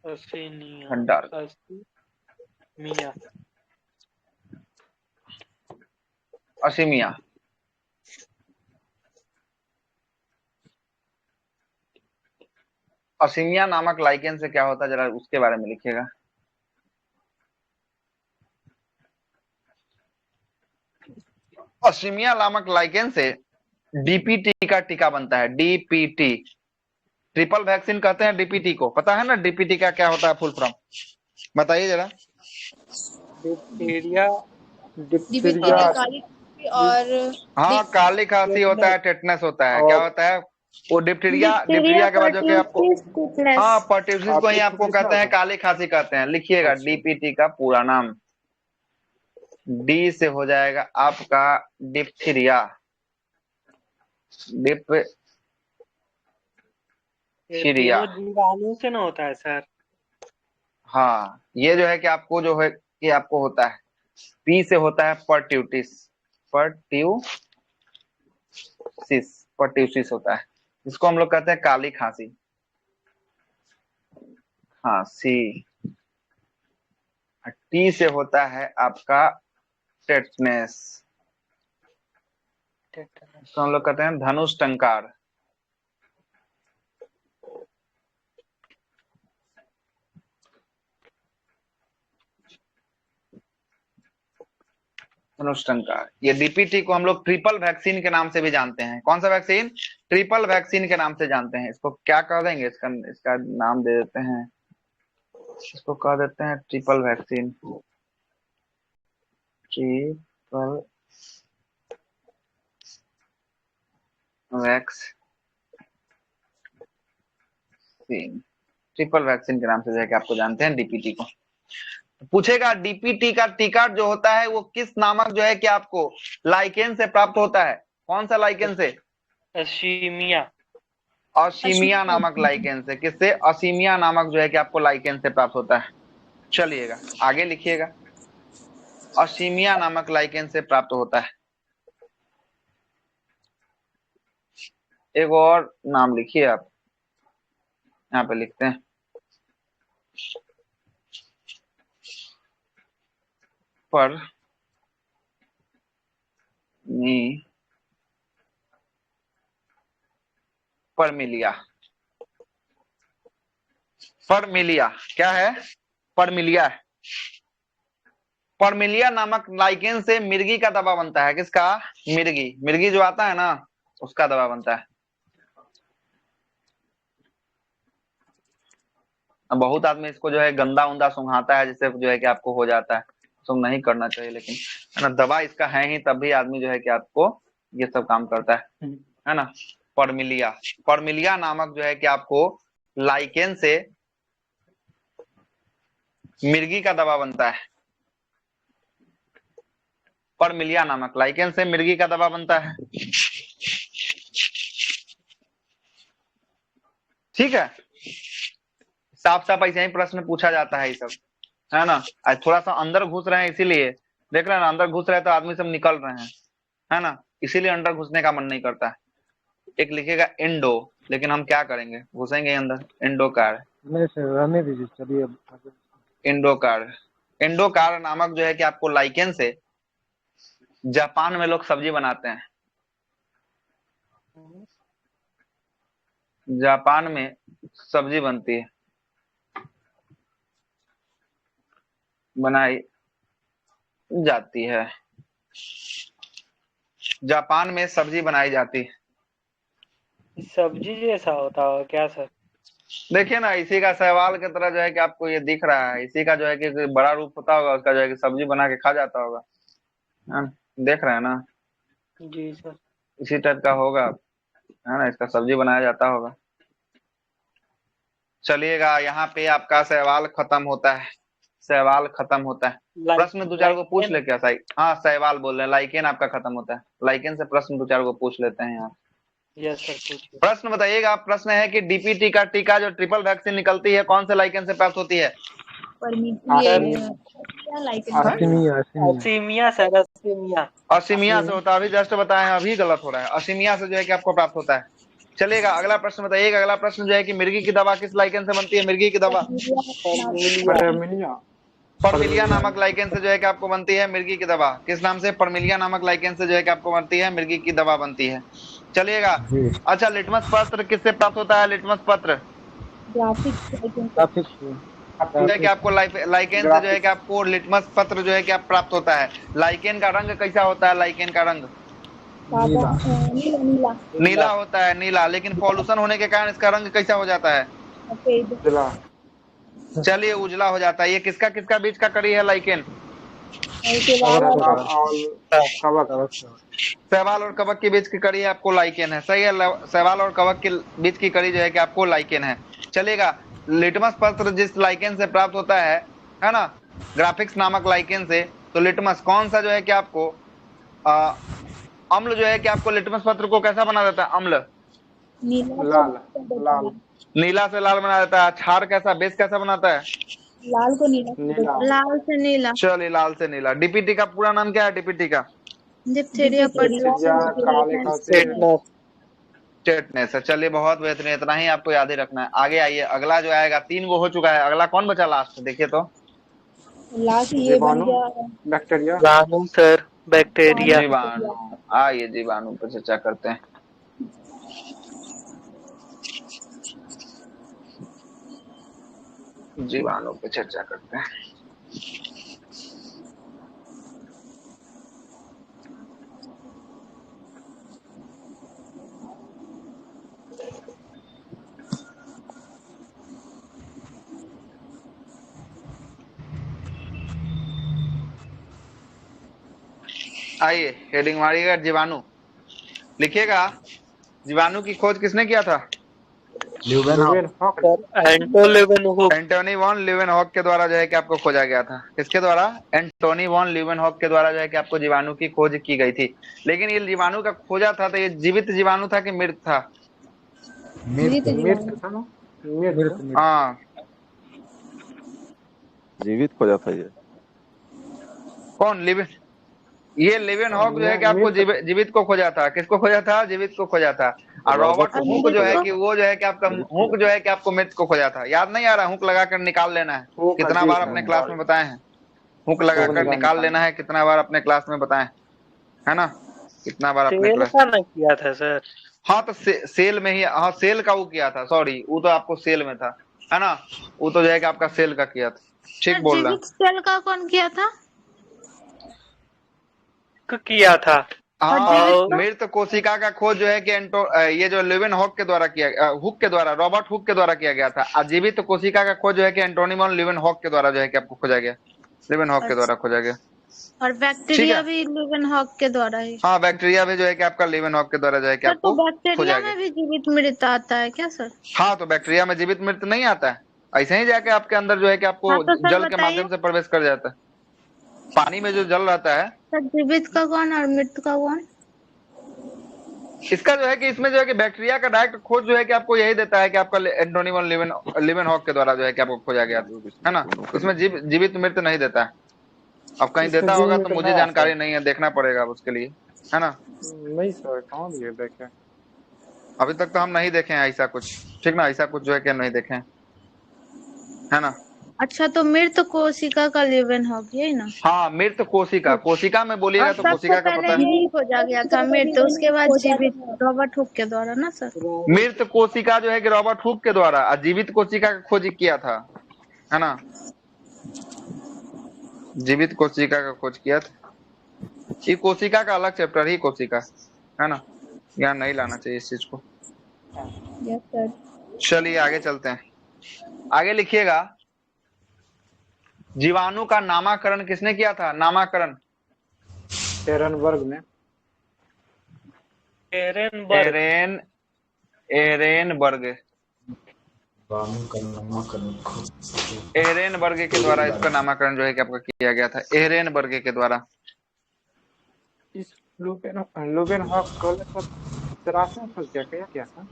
खंडार, असीमिया। असीमिया नामक लाइकेन से क्या होता है, जरा उसके बारे में लिखिएगा। असीमिया नामक लाइकेन से डीपीटी का टीका बनता है। डीपीटी, ट्रिपल वैक्सीन कहते हैं डीपीटी को, पता है ना डीपीटी का क्या होता है फुल फॉर्म, बताइए जरा। डिप्थीरिया और हाँ, काली खांसी होता है, टेटनस होता है, क्या होता है वो, डिप्थीरिया। डिप्थीरिया के बाद जो कि आपको, हाँ पर्ट्यूसिस को ही आपको कहते हैं काली खांसी कहते हैं। लिखिएगा डीपीटी का पूरा नाम, डी से हो जाएगा आपका डिप्थीरिया, डिप्थीरिया। दो जीवाणु से ना होता है सर। हाँ, ये जो है कि आपको जो है कि आपको होता है, पी से होता है पर्ट्यूसिस होता है, इसको हम लोग कहते हैं काली खांसी। खांसी। टी से होता है आपका टेटनेस, इसको हम लोग कहते हैं धनुष टंकार। धनुष टंकार। ये डीपीटी को हम लोग ट्रिपल वैक्सीन के नाम से भी जानते हैं। कौन सा वैक्सीन? ट्रिपल वैक्सीन के नाम से जानते हैं। इसको क्या कह देंगे? इसका नाम दे देते हैं, इसको कह देते हैं triple vaccine. Triple vaccine, triple vaccine के नाम से जो है कि आपको जानते हैं डीपीटी को। पूछेगा डीपीटी का टीका जो होता है वो किस नामक जो है कि आपको लाइकेन से प्राप्त होता है? कौन सा लाइकेन से? अशीमिया। असीमिया नामक लाइकेन से। किससे? असीमिया नामक जो है कि आपको लाइकेन से प्राप्त होता है। चलिएगा आगे लिखिएगा, असीमिया नामक लाइकेन से प्राप्त होता है। एक और नाम लिखिए आप, यहाँ पे लिखते हैं परमिलिया। परमिलिया क्या है? परमिलिया है। परमिलिया नामक लाइकेन से मिर्गी का दवा बनता है। किसका? मिर्गी जो आता है ना, उसका दवा बनता है। अब बहुत आदमी इसको जो है गंदा उंदा सुंघाता है, जिससे जो है कि आपको हो जाता है। सब नहीं करना चाहिए, लेकिन है ना, दवा इसका है ही, तब भी आदमी जो है कि आपको ये सब काम करता है ना। परमिलिया नामक जो है कि आपको लाइकेन से मिर्गी का दवा बनता है। परमिलिया नामक लाइकेन से मिर्गी का दवा बनता है। ठीक है, साफ साफ ऐसे ही प्रश्न पूछा जाता है ये सब, है ना। आज थोड़ा सा अंदर घुस रहे हैं, इसीलिए देख रहे हैं ना, अंदर घुस रहे हैं तो आदमी सब निकल रहे हैं, है ना, इसीलिए अंदर घुसने का मन नहीं करता है। एक लिखेगा इंडो, लेकिन हम क्या करेंगे, घुसेंगे अंदर। इंडोकार। नहीं सर, रहने दीजिए, चलिए अब आगे। इंडोकार नामक जो है कि आपको लाइकेन से जापान में लोग सब्जी बनाते हैं। जापान में सब्जी बनती है, बनाई जाती है। जापान में सब्जी बनाई जाती है। सब्जी जैसा होता होगा क्या सर? देखिए ना, इसी का शैवाल की तरह जो है कि आपको ये दिख रहा है, इसी का जो है कि बड़ा रूप होता होगा, उसका जो है कि सब्जी बना के खा जाता होगा। हाँ, देख रहे हैं ना, जी सर। इसी टाइप का होगा, है ना, इसका सब्जी बनाया जाता होगा। चलिएगा, यहाँ पे आपका सवाल खत्म होता है। सवाल खत्म होता है। प्रश्न दो चार को पूछ ले क्या? हाँ, सवाल बोल रहे हैं, लाइकेन आपका खत्म होता है। लाइकेन से प्रश्न दो चार को पूछ लेते हैं यहाँ। यस सर, पूछिए। प्रश्न बताइएगा। प्रश्न है कि डीपीटी का टीका जो ट्रिपल वैक्सीन निकलती है, कौन से लाइकेन से प्राप्त होती है? असीमिया सर, असीमिया। असीमिया से होता है। अभी जस्ट बताए हैं, अभी गलत हो रहा है। असीमिया से जो है कि आपको प्राप्त होता है। चलिएगा, अगला प्रश्न बताइएगा। अगला प्रश्न जो है कि मिर्गी की दवा किस लाइकेन से बनती है? मिर्गी की दवा परमिलिया नामक लाइकेन से जो है कि आपको बनती है मिर्गी की दवा। किस नाम से? परमिलिया नामक लाइकेन से जो है कि आपको बनती है मिर्गी की दवा बनती है। चलिएगा, अच्छा, लिटमस पत्र किससे प्राप्त होता है? लिटमस पत्र जो है कि आपको लाइकेन से जो है कि आपको लिटमस पत्र जो है कि आप प्राप्त होता है। लाइकेन का रंग कैसा होता है? लाइकेन का रंग नीला होता है, नीला। लेकिन पॉल्यूशन होने के कारण इसका रंग कैसा हो जाता है? चलिए, उजला हो जाता है। ये किसका किसका बीच का कड़ी है? लाइकेन शैवाल और कवक के बीच की कड़ी है, आपको लाइकेन है। सही है, शैवाल और कवक के बीच की कड़ी जो है कि आपको लाइकेन है। चलेगा, लिटमस पत्र जिस लाइकेन से प्राप्त होता है ना, ग्राफिक्स नामक लाइकेन से। तो लिटमस कौन सा जो है कि आपको अम्ल जो है कि आपको लिटमस पत्र को कैसा बना देता है? अम्ल लाल लाल नीला से लाल बना देता है। क्षार कैसा, बेस कैसा बनाता है? नीला लाल से नीला। चलिए लाल से नीला। डीपीटी का पूरा नाम क्या है? डीपीटी का डिप्थीरिया डिप्थीरिया काले खांसी टेटनेस है। चलिए बहुत बेहतरीन, इतना ही आपको याद ही रखना है। आगे आइए, अगला जो आएगा 3 वो हो चुका है, अगला कौन बचा लास्ट? देखिए तो जीवाणु बैक्टीरिया जीवाणु सर, बैक्टीरिया। जीवाणु। आइए जीवाणु पर चर्चा करते हैं। जीवाणु पे चर्चा करते हैं। आइए हेडिंग मारिएगा, जीवाणु लिखिएगा। जीवाणु की खोज किसने किया था? ल्यूवेनहॉक एंटो लेवेनहुक। एंटोनी वॉन ल्यूवेनहॉक के द्वारा जो है कि आपको खोजा गया था। किसके द्वारा? एंटोनी वॉन ल्यूवेनहॉक के द्वारा जो है कि आपको जीवाणु की खोज की गई थी। लेकिन ये जीवाणु का खोजा था तो ये जीवित जीवाणु था कि मृत था? मृत था ना मृत हाँ जीवित खोजा था ये। कौन? ये लेवेनहॉक जो है कि आपको जीवित को खोजा था। किसको खोजा था? जीवित को खोजा था। और रॉबर्ट हुक जो है कि वो जो है कि आपका हुक जो है कि आपको मृत को खोजा था। याद नहीं आ रहा? हुक लगाकर निकाल लेना है। कितना बार अपने क्लास में बताए हैं? हुक लगाकर निकाल लेना है, कितना बार अपने क्लास में बताए है ना? कितना बार अपने सेल क्लास? का ना किया था सर। हाँ तो सेल में ही, हाँ सेल का वो किया था, सॉरी वो तो आपको सेल में था, है ना? वो तो जो है कि आपका सेल का किया था। ठीक बोल रहा। जीवित सेल का कौन किया था? किया था। हाँ, मृत कोशिका का खोज जो है कि ये जो ल्यूवेनहॉक के द्वारा किया, हुक के द्वारा, रॉबर्ट हुक के द्वारा किया गया था। अजीवित कोशिका का खोज जो है कि एंटोनी वॉन ल्यूवेनहॉक के द्वारा जो है कि आपको खोजा गया, ल्यूवेनहॉक के द्वारा खोजा गया। और बैक्टीरिया भी ल्यूवेनहॉक के द्वारा ही। हाँ बैक्टीरिया भी जो है कि आपका ल्यूवेनहॉक के द्वारा जो है कि सर आपको तो बैक्टीरिया खोजा में गया। भी जीवित मृत आता है क्या सर? हाँ तो बैक्टीरिया में जीवित मृत नहीं आता है, ऐसे ही जाके आपके अंदर जो है कि आपको हाँ, तो सर जल के बताइए। माध्यम से प्रवेश कर जाता है। पानी में जो जल रहता है, सर जीवित का कौन और मृत का कौन? इसका जो है कि इसमें जो है कि बैक्टीरिया का डायरेक्ट खोज जो है कि आपको यही देता है कि आपका एंटोनी वॉन ल्यूवेनहॉक के द्वारा जो है कि आपको खोजा गया है ना? इसमें जीवित मृत नहीं देता है। अब कहीं देता होगा तो मुझे जानकारी नहीं है, देखना पड़ेगा उसके लिए, है ना? नहीं सर कहाँ दिए देखे? अभी तक तो हम नहीं देखे हैं ऐसा कुछ, ठीक ना? ऐसा कुछ जो है कि नहीं देखे हैं, है ना? अच्छा तो मृत कोशिका का ल्यूवेनहॉक यही ना? हाँ मृत कोशिका, कोशिका में बोलिएगा तो कोशिका का पता है। यही खोजा गया था मृत, उसके बाद जीवित रॉबर्ट हुक के द्वारा ना सर? मृत कोशिका जो है कि रॉबर्ट हुक के द्वारा, और जीवित कोशिका का खोज किया था, है ना? जीवित कोशिका का खोज किया था। ये कोशिका का अलग चैप्टर ही कोशिका, है ना? यहाँ नहीं लाना चाहिए इस चीज को। Yes sir. चलिए आगे चलते हैं। आगे लिखिएगा, जीवाणु का नामकरण किसने किया था? नामकरण एरनबर्ग ने। एरेनबर्ग के द्वारा इसका नामकरण जो है कि आपका किया गया था, एरेनबर्ग के द्वारा। इस ल्यूवेनहॉक कॉलेज पर 83 खोज क्या था?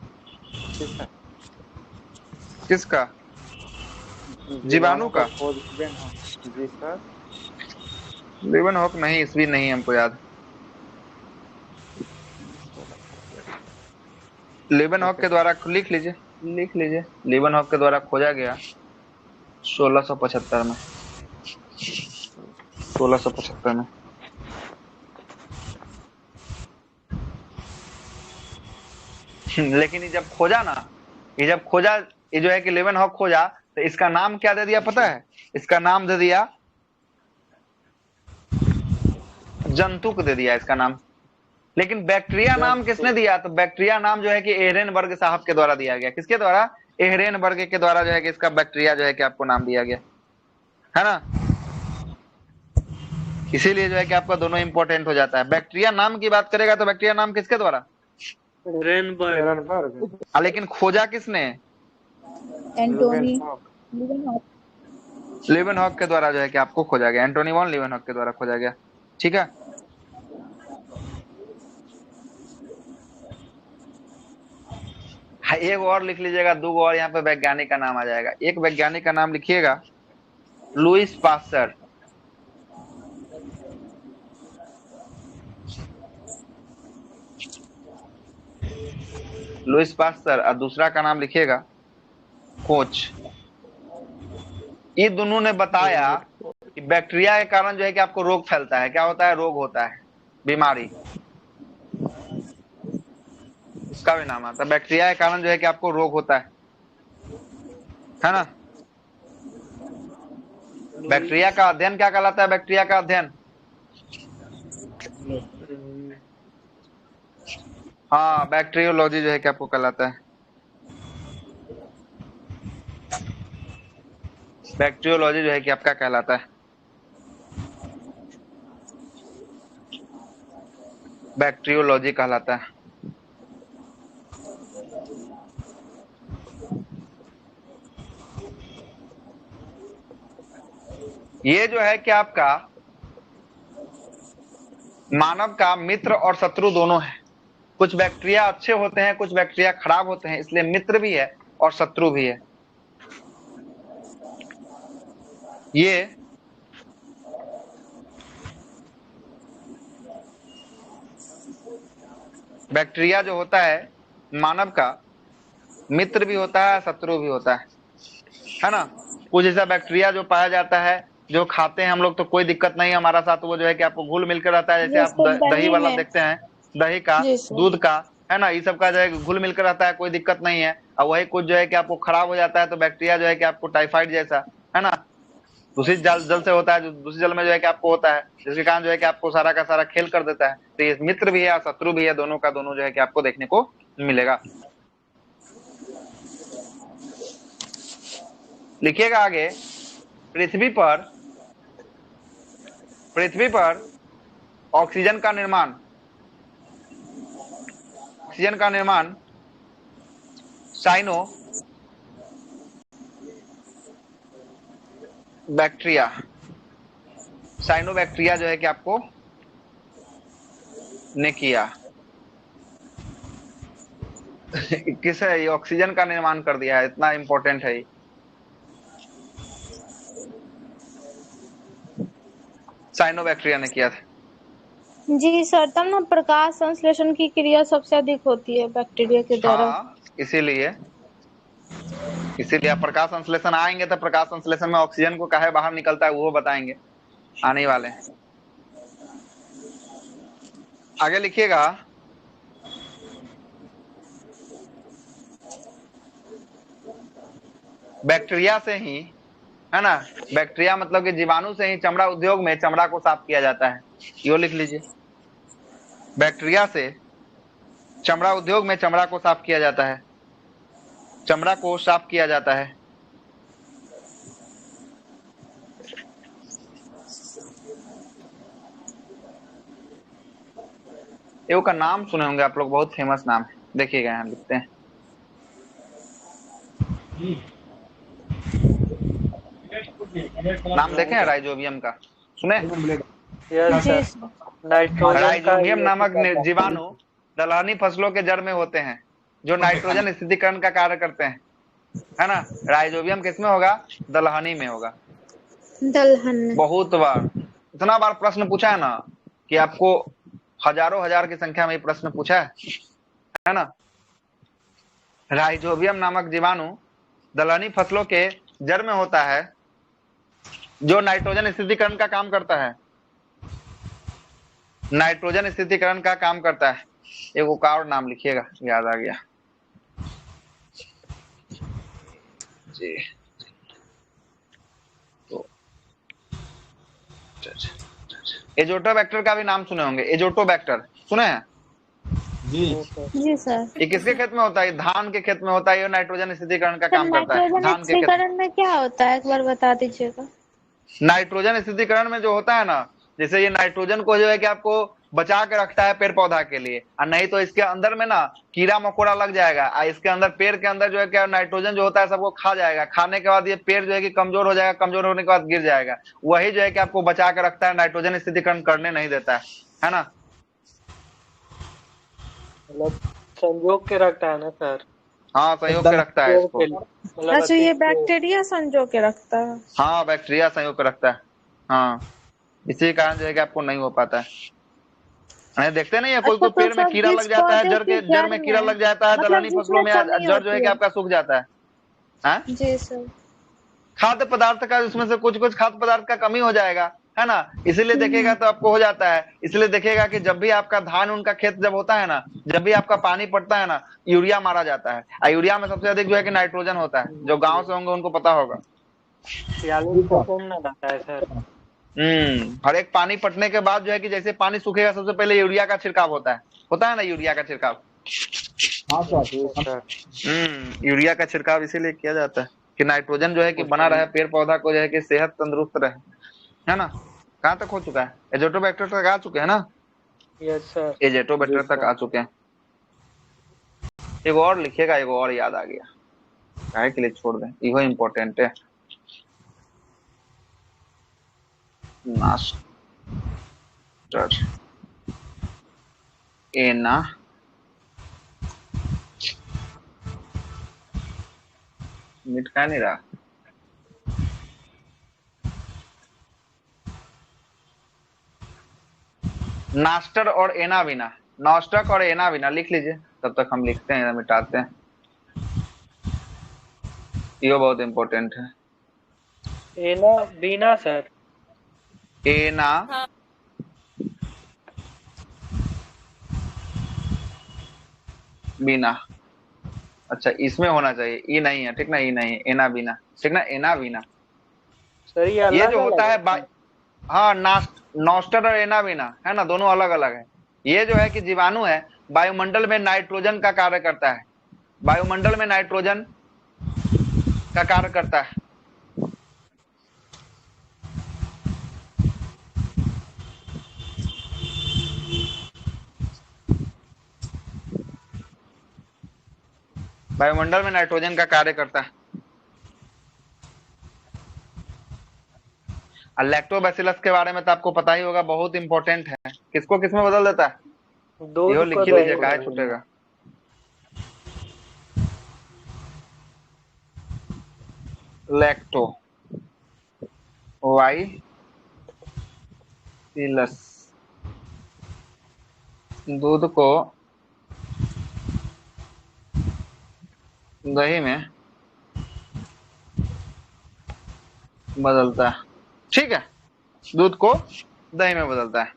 किसका? जीवाणु का? जी सर। ल्यूवेनहॉक नहीं, इसवी नहीं हमको याद। ल्यूवेनहॉक के द्वारा लिख लीजिए ल्यूवेनहॉक के द्वारा खोजा गया 1675 में। 1675 में। लेकिन ये जब खोजा ना, ये जो है कि ल्यूवेनहॉक खोजा तो इसका नाम क्या दे दिया पता है? इसका नाम दे दिया जंतुक दे दिया इसका नाम। लेकिन बैक्टीरिया नाम किसने दिया? तो बैक्टीरिया नाम जो है कि एरेनबर्ग साहब के द्वारा दिया गया। किसके द्वारा? एरेनबर्ग के द्वारा जो है कि इसका बैक्टीरिया जो है कि आपको नाम दिया गया, है ना? इसीलिए जो है कि आपका दोनों इंपॉर्टेंट हो जाता है। बैक्टीरिया नाम की बात करेगा तो बैक्टीरिया नाम किसके द्वारा? एरनबर्ग। लेकिन खोजा किसने? एंटोनी ल्यूवेनहॉक के द्वारा जो है कि आपको खोजा गया, एंटोनी वॉन ल्यूवेनहॉक के द्वारा खोजा गया। ठीक है, एक और लिख लीजिएगा, 2 और यहाँ पे वैज्ञानिक का नाम आ जाएगा। एक वैज्ञानिक का नाम लिखिएगा, लुईस पास्चर। लुईस पास्चर, और दूसरा का नाम लिखिएगा कोच। ये दोनों ने बताया कि बैक्टीरिया के कारण जो है कि आपको रोग फैलता है। क्या होता है? रोग होता है, बीमारी। इसका भी नाम आता है, बैक्टीरिया के कारण जो है कि आपको रोग होता है ना। बैक्टीरिया का अध्ययन क्या कहलाता है? बैक्टीरिया का अध्ययन, हाँ, बैक्टीरियोलॉजी जो है कि आपको कहलाता है। बैक्टीरियोलॉजी जो है कि आपका कहलाता है। बैक्टीरियोलॉजी कहलाता है। ये जो है कि आपका मानव का मित्र और शत्रु दोनों है। कुछ बैक्टीरिया अच्छे होते हैं, कुछ बैक्टीरिया खराब होते हैं, इसलिए मित्र भी है और शत्रु भी है। ये बैक्टीरिया जो होता है मानव का मित्र भी होता है, शत्रु भी होता है ना। कुछ ऐसा बैक्टीरिया जो पाया जाता है, जो खाते हैं हम लोग तो कोई दिक्कत नहीं हमारा साथ, वो जो है कि आपको घुल मिलकर रहता है। जैसे आप दही वाला देखते हैं, दही का, दूध का, है ना, ये सब का जो है घुल मिलकर रहता है, कोई दिक्कत नहीं है। और वही कुछ जो है कि आपको खराब हो जाता है, तो बैक्टीरिया जो है कि आपको टाइफाइड जैसा, है ना, दूषित जल से होता है, दूषित जल में जो है कि आपको होता है, जिसके कारण जो है कि आपको सारा का सारा खेल कर देता है। तो ये मित्र भी है और शत्रु भी है, दोनों का दोनों जो है कि आपको देखने को मिलेगा। लिखिएगा आगे, पृथ्वी पर ऑक्सीजन का निर्माण साइनो बैक्टीरिया जो है कि आपको ने किया। किस है ये ऑक्सीजन का निर्माण कर दिया है, इतना इंपॉर्टेंट है ये। साइनो बैक्टीरिया ने किया था। जी सर, तब ना प्रकाश संश्लेषण की क्रिया सबसे अधिक होती है बैक्टीरिया के द्वारा। हाँ, इसीलिए आप प्रकाश संश्लेषण आएंगे तो प्रकाश संश्लेषण में ऑक्सीजन को काहे बाहर निकलता है वो बताएंगे आने वाले हैं। आगे लिखिएगा, बैक्टीरिया से ही, है ना, बैक्टीरिया मतलब कि जीवाणु से ही चमड़ा उद्योग में चमड़ा को साफ किया जाता है। यो लिख लीजिए, बैक्टीरिया से चमड़ा उद्योग में चमड़ा को साफ किया जाता है, चमड़ा को साफ किया जाता है। एव का नाम सुने होंगे आप लोग, बहुत फेमस नाम है, देखिएगा यहाँ लिखते हैं। नाम देखे हैं राइजोबियम का, सुने? राइजोबियम नामक जीवाणु दलहनी फसलों के जड़ में होते हैं, जो नाइट्रोजन स्थिरीकरण का कार्य करते हैं, है ना। राइजोबियम किसमें होगा? दलहनी में होगा। दलहन। बहुत बार, इतना बार प्रश्न पूछा है ना कि आपको हजारों हजार की संख्या में प्रश्न पूछा है ना। राइजोबियम नामक जीवाणु दलहनी फसलों के जड़ में होता है, जो नाइट्रोजन स्थिरीकरण का काम करता है, नाइट्रोजन स्थिरीकरण का काम करता है। एक और नाम लिखिएगा, याद आ गया जी। तो एजोटोबैक्टर का भी नाम सुने होंगे, एजोटोबैक्टर सुने हैं? जी सर। ये किसके खेत में होता है? धान के खेत में होता है। ये नाइट्रोजन स्थिरीकरण का काम करता है। नाइट्रोजन स्थिरीकरण में क्या होता है, एक बार बता दीजिएगा। नाइट्रोजन स्थिरीकरण में जो होता है ना, जैसे ये नाइट्रोजन को जो है कि आपको बचा के रखता है पेड़ पौधा के लिए, और नहीं तो इसके अंदर में ना कीड़ा मकोड़ा लग जाएगा, और इसके अंदर पेड़ के अंदर जो है क्या नाइट्रोजन जो होता है सबको खा जाएगा। खाने के बाद ये पेड़ जो है कि कमजोर हो जाएगा, कमजोर होने के बाद गिर जाएगा। वही जो है कि आपको बचा के रखता है, नाइट्रोजन स्थिरीकरण करने नहीं देता है ना। मतलब संजोग के रखता है ना सर। हाँ संयोग के रखता है इसको। मतलब अच्छा, ये अतिरिक्त बैक्टीरिया संजो के रखता है। हाँ बैक्टीरिया संयोग के रखता है। हाँ इसी कारण जो है कि आपको नहीं हो पाता है। अरे देखते नहीं है कोई अच्छा, कोई तो पेड़ में सर कीड़ा लग जिस जाता है, पौधे की जड़ में कीड़ा लग जाता है, मतलब दलहनी फसलों जिसमें में कमी जड़ जो है होती कि है। आपका सूख जाता है। हाँ? जी सर। खाद्य पदार्थ का उसमें से कुछ कुछ खाद्य पदार्थ का कमी हो जाएगा, है ना, इसीलिए देखेगा तो आपको हो जाता है। इसलिए देखेगा कि जब भी आपका धान उनका खेत जब होता है ना, जब भी आपका पानी पड़ता है ना, यूरिया मारा जाता है। और यूरिया में सबसे अधिक जो है कि नाइट्रोजन होता है। जो गांव से होंगे उनको पता होगा। 46 ना रहता है सर। हर एक पानी पटने के बाद जो है कि जैसे पानी सूखेगा सबसे पहले यूरिया का छिड़काव होता है ना, यूरिया का छिड़काव। जी सर। यूरिया का छिड़काव इसीलिए किया जाता है कि नाइट्रोजन जो है कि बना रहे, पेड़ पौधा को जो है कि सेहत तंदुरुस्त रहे, है ना। कहाँ तक हो चुका है? एजोटोबैक्टर तक आ चुके हैं ना? Yes sir. एजोटोबैक्टर तक आ चुके हैं। एगो और लिखिएगा, एगो और याद आ गया, काहे के लिए छोड़ दें, इहो इम्पोर्टेंट है। मास्टर एना मिट का नहीं रहा। नास्टर और एनाविना, नॉस्टक और एनाविना लिख लीजिए, तब तक हम लिखते हैं, मिटाते हैं। ये बहुत इंपॉर्टेंट है। एना बीना सर। एना बीना, अच्छा इसमें होना चाहिए, ई नहीं है, ठीक ना, ई नहीं है, एना बीना, ठीक ना, एना बीना। सर ये ये अलग जो होता अलग है है। हाँ नॉस्टर और एनाविना है ना, दोनों अलग अलग है। ये जो है कि जीवाणु है, वायुमंडल में नाइट्रोजन का कार्य करता है, वायुमंडल में नाइट्रोजन का कार्य करता है। वायुमंडल में नाइट्रोजन का कार्य करता है। और लैक्टोबैसिलस के बारे में तो आपको पता ही होगा, बहुत इंपॉर्टेंट है। किसको किस में बदल देता है? इहो दूध लिख को ही लीजिए, दही काहे में। छूटेगा। लैक्टो वाइसिलस दूध को दही में बदलता है, ठीक है, दूध को दही में बदलता है।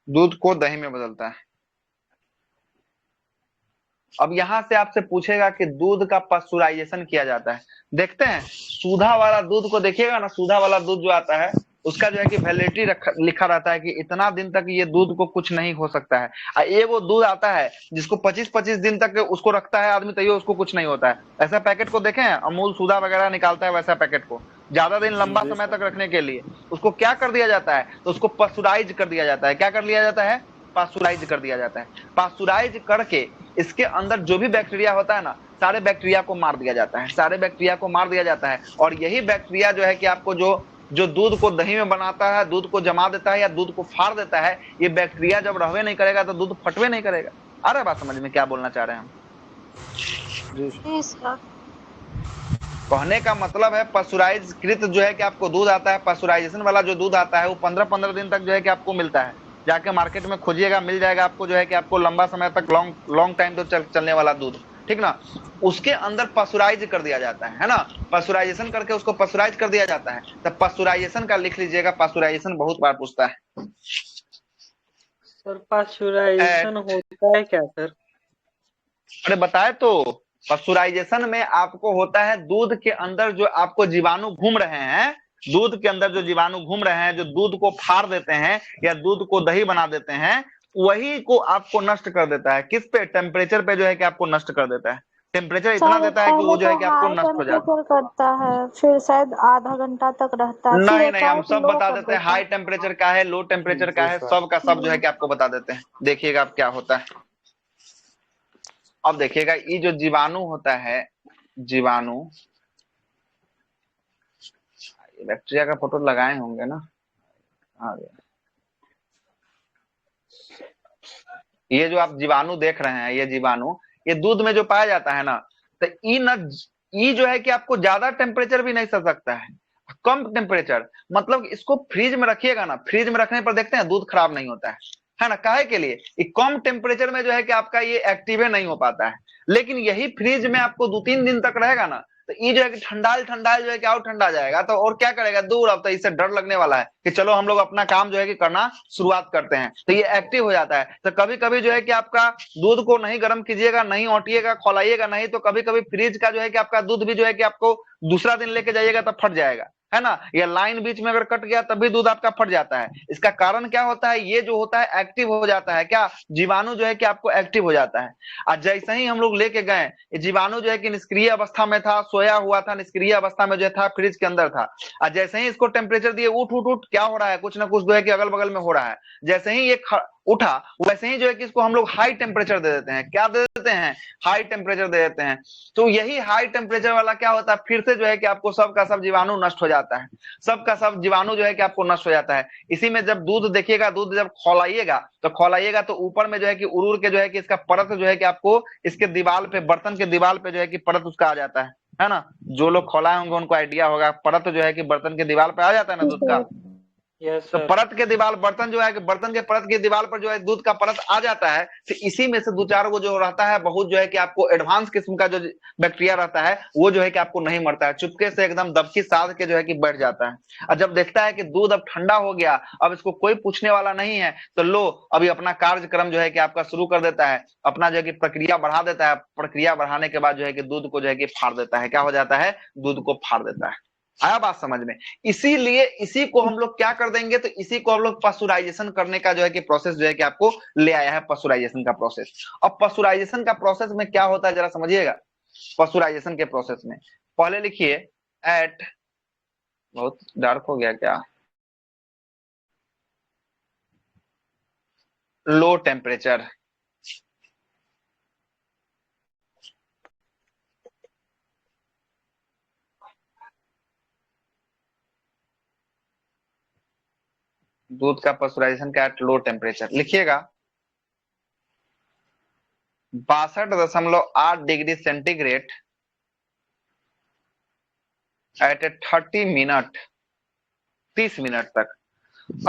दूध को दही में बदलता है। अब यहां से आपसे पूछेगा कि दूध का पास्चुराइजेशन किया जाता है। देखते हैं, सूधा वाला दूध को देखिएगा ना, सूधा वाला दूध जो आता है उसका जो है कि वैलिडिटी लिखा रहता है कि इतना दिन तक ये दूध को कुछ नहीं हो सकता है। और ये वो दूध आता है जिसको 25-25 दिन तक उसको रखता है आदमी, तैयो उसको कुछ नहीं होता है। ऐसा पैकेट को देखें, अमूल सूधा वगैरह निकालता है वैसा पैकेट को, ज्यादा दिन लंबा समय तक रखने के लिए उसको क्या कर दिया जाता है, तो उसको पास्चुराइज कर दिया जाता है। क्या कर लिया जाता है? पास्चुराइज कर दिया जाता है। पास्चुराइज करके इसके अंदर जो भी बैक्टीरिया होता है ना, सारे बैक्टीरिया को मार दिया जाता है, सारे बैक्टीरिया को मार दिया जाता है। और यही बैक्टीरिया जो है कि आपको जो जो दूध को दही में बनाता है, दूध को जमा देता है या दूध को फाड़ देता है, ये बैक्टीरिया जब रहवे नहीं करेगा तो दूध फटवे नहीं करेगा। आ रहा है बात समझ में, क्या बोलना चाह रहे हैं हम? जी सर। कहने का मतलब है पास्चुराइज कृत जो है कि आपको दूध आता है, पास्चुराइजेशन वाला जो दूध आता है वो 15-15 दिन तक जो है कि आपको मिलता है। जाके मार्केट में खोजिएगा, मिल जाएगा आपको, जो है कि आपको लंबा समय तक लॉन्ग टाइम तो चलने वाला दूध, ठीक ना। उसके अंदर पास्चुराइज कर दिया जाता है ना, पास्चुराइजेशन करके उसको पास्चुराइज कर दिया जाता है। तब पास्चुराइजेशन का लिख लीजिएगा, पास्चुराइजेशन बहुत बार पूछता है। सर पास्चुराइजेशन होता है क्या सर? अरे बताए तो, पास्चुराइजेशन में आपको होता है दूध के अंदर जो आपको जीवाणु घूम रहे हैं, दूध के अंदर जो जीवाणु घूम रहे हैं, जो दूध को फाड़ देते हैं या दूध को दही बना देते हैं, वही को आपको नष्ट कर देता है। किस पे? टेम्परेचर पे जो है कि आपको नष्ट कर देता है। टेम्परेचर इतना सर देता है कि पहले वो जो तो है कि आपको हाई नष्ट हो जाता टेम्परेचर करता है, फिर शायद आधा घंटा तक रहता है, है। फिर नहीं नहीं, हम एकाएक सब लो बता कर देते हैं, देता हाई है। टेम्परेचर का है, लो टेम्परेचर का जी है, सर। सब का सब जो है कि आपको बता देते हैं। देखिएगा अब क्या होता है। अब देखिएगा, ये जो जीवाणु होता है, जीवाणु, बैक्टीरिया का फोटो लगाए होंगे ना, आ गया। ये जो आप जीवाणु देख रहे हैं, ये जीवाणु, ये दूध में जो पाया जाता है ना, तो ई जो है कि आपको ज्यादा टेम्परेचर भी नहीं सह सकता है, कम टेम्परेचर, मतलब इसको फ्रिज में रखिएगा ना, फ्रिज में रखने पर देखते हैं दूध खराब नहीं होता है ना। काहे के लिए? कम टेम्परेचर में जो है कि आपका ये एक्टिव नहीं हो पाता है। लेकिन यही फ्रिज में आपको 2-3 दिन तक रहेगा ना, तो ये जो है कि ठंडाल जो है कि और ठंडा जाएगा, तो और क्या करेगा दूर, अब तो इससे डर लगने वाला है कि चलो हम लोग अपना काम जो है कि करना शुरुआत करते हैं, तो ये एक्टिव हो जाता है। तो कभी कभी जो है कि आपका दूध को नहीं गर्म कीजिएगा, नहीं औटिएगा, खौलाइएगा नहीं, तो कभी कभी फ्रिज का जो है कि आपका दूध भी जो है कि आपको दूसरा दिन लेके जाइएगा तब फट जाएगा, है ना। या लाइन बीच में अगर कट गया तब भी दूध आपका फट जाता है। इसका कारण क्या होता है? ये जो होता है एक्टिव हो जाता है, क्या जीवाणु जो है कि आपको एक्टिव हो जाता है। और जैसे ही हम लोग लेके गए, ये जीवाणु जो है कि निष्क्रिय अवस्था में था, सोया हुआ था, निष्क्रिय अवस्था में जो था, फ्रिज के अंदर था। और जैसे ही इसको टेम्परेचर दिए, उठ उठ उठ, क्या हो रहा है? कुछ ना कुछ जो है कि अगल बगल में हो रहा है। जैसे ही ये उठा, वैसे ही जो है कि इसको हम लोग हाई टेम्परेचर दे देते हैं। क्या दे देते हैं? हाई टेम्परेचर दे देते हैं। तो यही हाई टेम्परेचर वाला क्या होता है, फिर से जो है कि आपको सब का सब जीवाणु नष्ट हो जाता है, सब का सब जीवाणु जो है कि आपको नष्ट हो जाता है। इसी में जब दूध देखिएगा, दूध जब खौलाइएगा तो ऊपर में जो है कि उरूर के जो है कि इसका परत जो है कि आपको इसके दीवार पे, बर्तन के दीवार पे जो है कि परत उसका आ जाता है ना। जो लोग खौलाए होंगे उनको आइडिया होगा, परत जो है कि बर्तन के दीवार पे आ जाता है ना दूध का। यस तो सर। परत के दीवार, बर्तन जो है कि बर्तन के परत के दीवार पर जो है दूध का परत आ जाता है, तो इसी में से 2-4 वो जो रहता है, बहुत जो है कि आपको एडवांस किस्म का जो बैक्टीरिया रहता है, वो जो है कि आपको नहीं मरता है, चुपके से एकदम दबकी साध के जो है कि बैठ जाता है। और जब देखता है कि दूध अब ठंडा हो गया, अब इसको कोई पूछने वाला नहीं है, तो लो अभी अपना कार्यक्रम जो है कि आपका शुरू कर देता है, अपना जो है कि प्रक्रिया बढ़ा देता है। प्रक्रिया बढ़ाने के बाद जो है कि दूध को जो है कि फाड़ देता है। क्या हो जाता है? दूध को फाड़ देता है। आया बात समझ में? इसीलिए इसी को हम लोग क्या कर देंगे, तो इसी को हम लोग पशुराइजेशन करने का जो है कि प्रोसेस जो है कि आपको ले आया है, पशुराइजेशन का प्रोसेस। अब पशुराइजेशन का प्रोसेस में क्या होता है जरा समझिएगा। पशुराइजेशन के प्रोसेस में पहले लिखिए एट, बहुत डार्क हो गया क्या, लो टेम्परेचर। दूध का पशुराइजेशन का एट लो टेम्परेचर लिखिएगा 62.8 डिग्री सेंटीग्रेड एट ए 30 मिनट, 30 मिनट तक।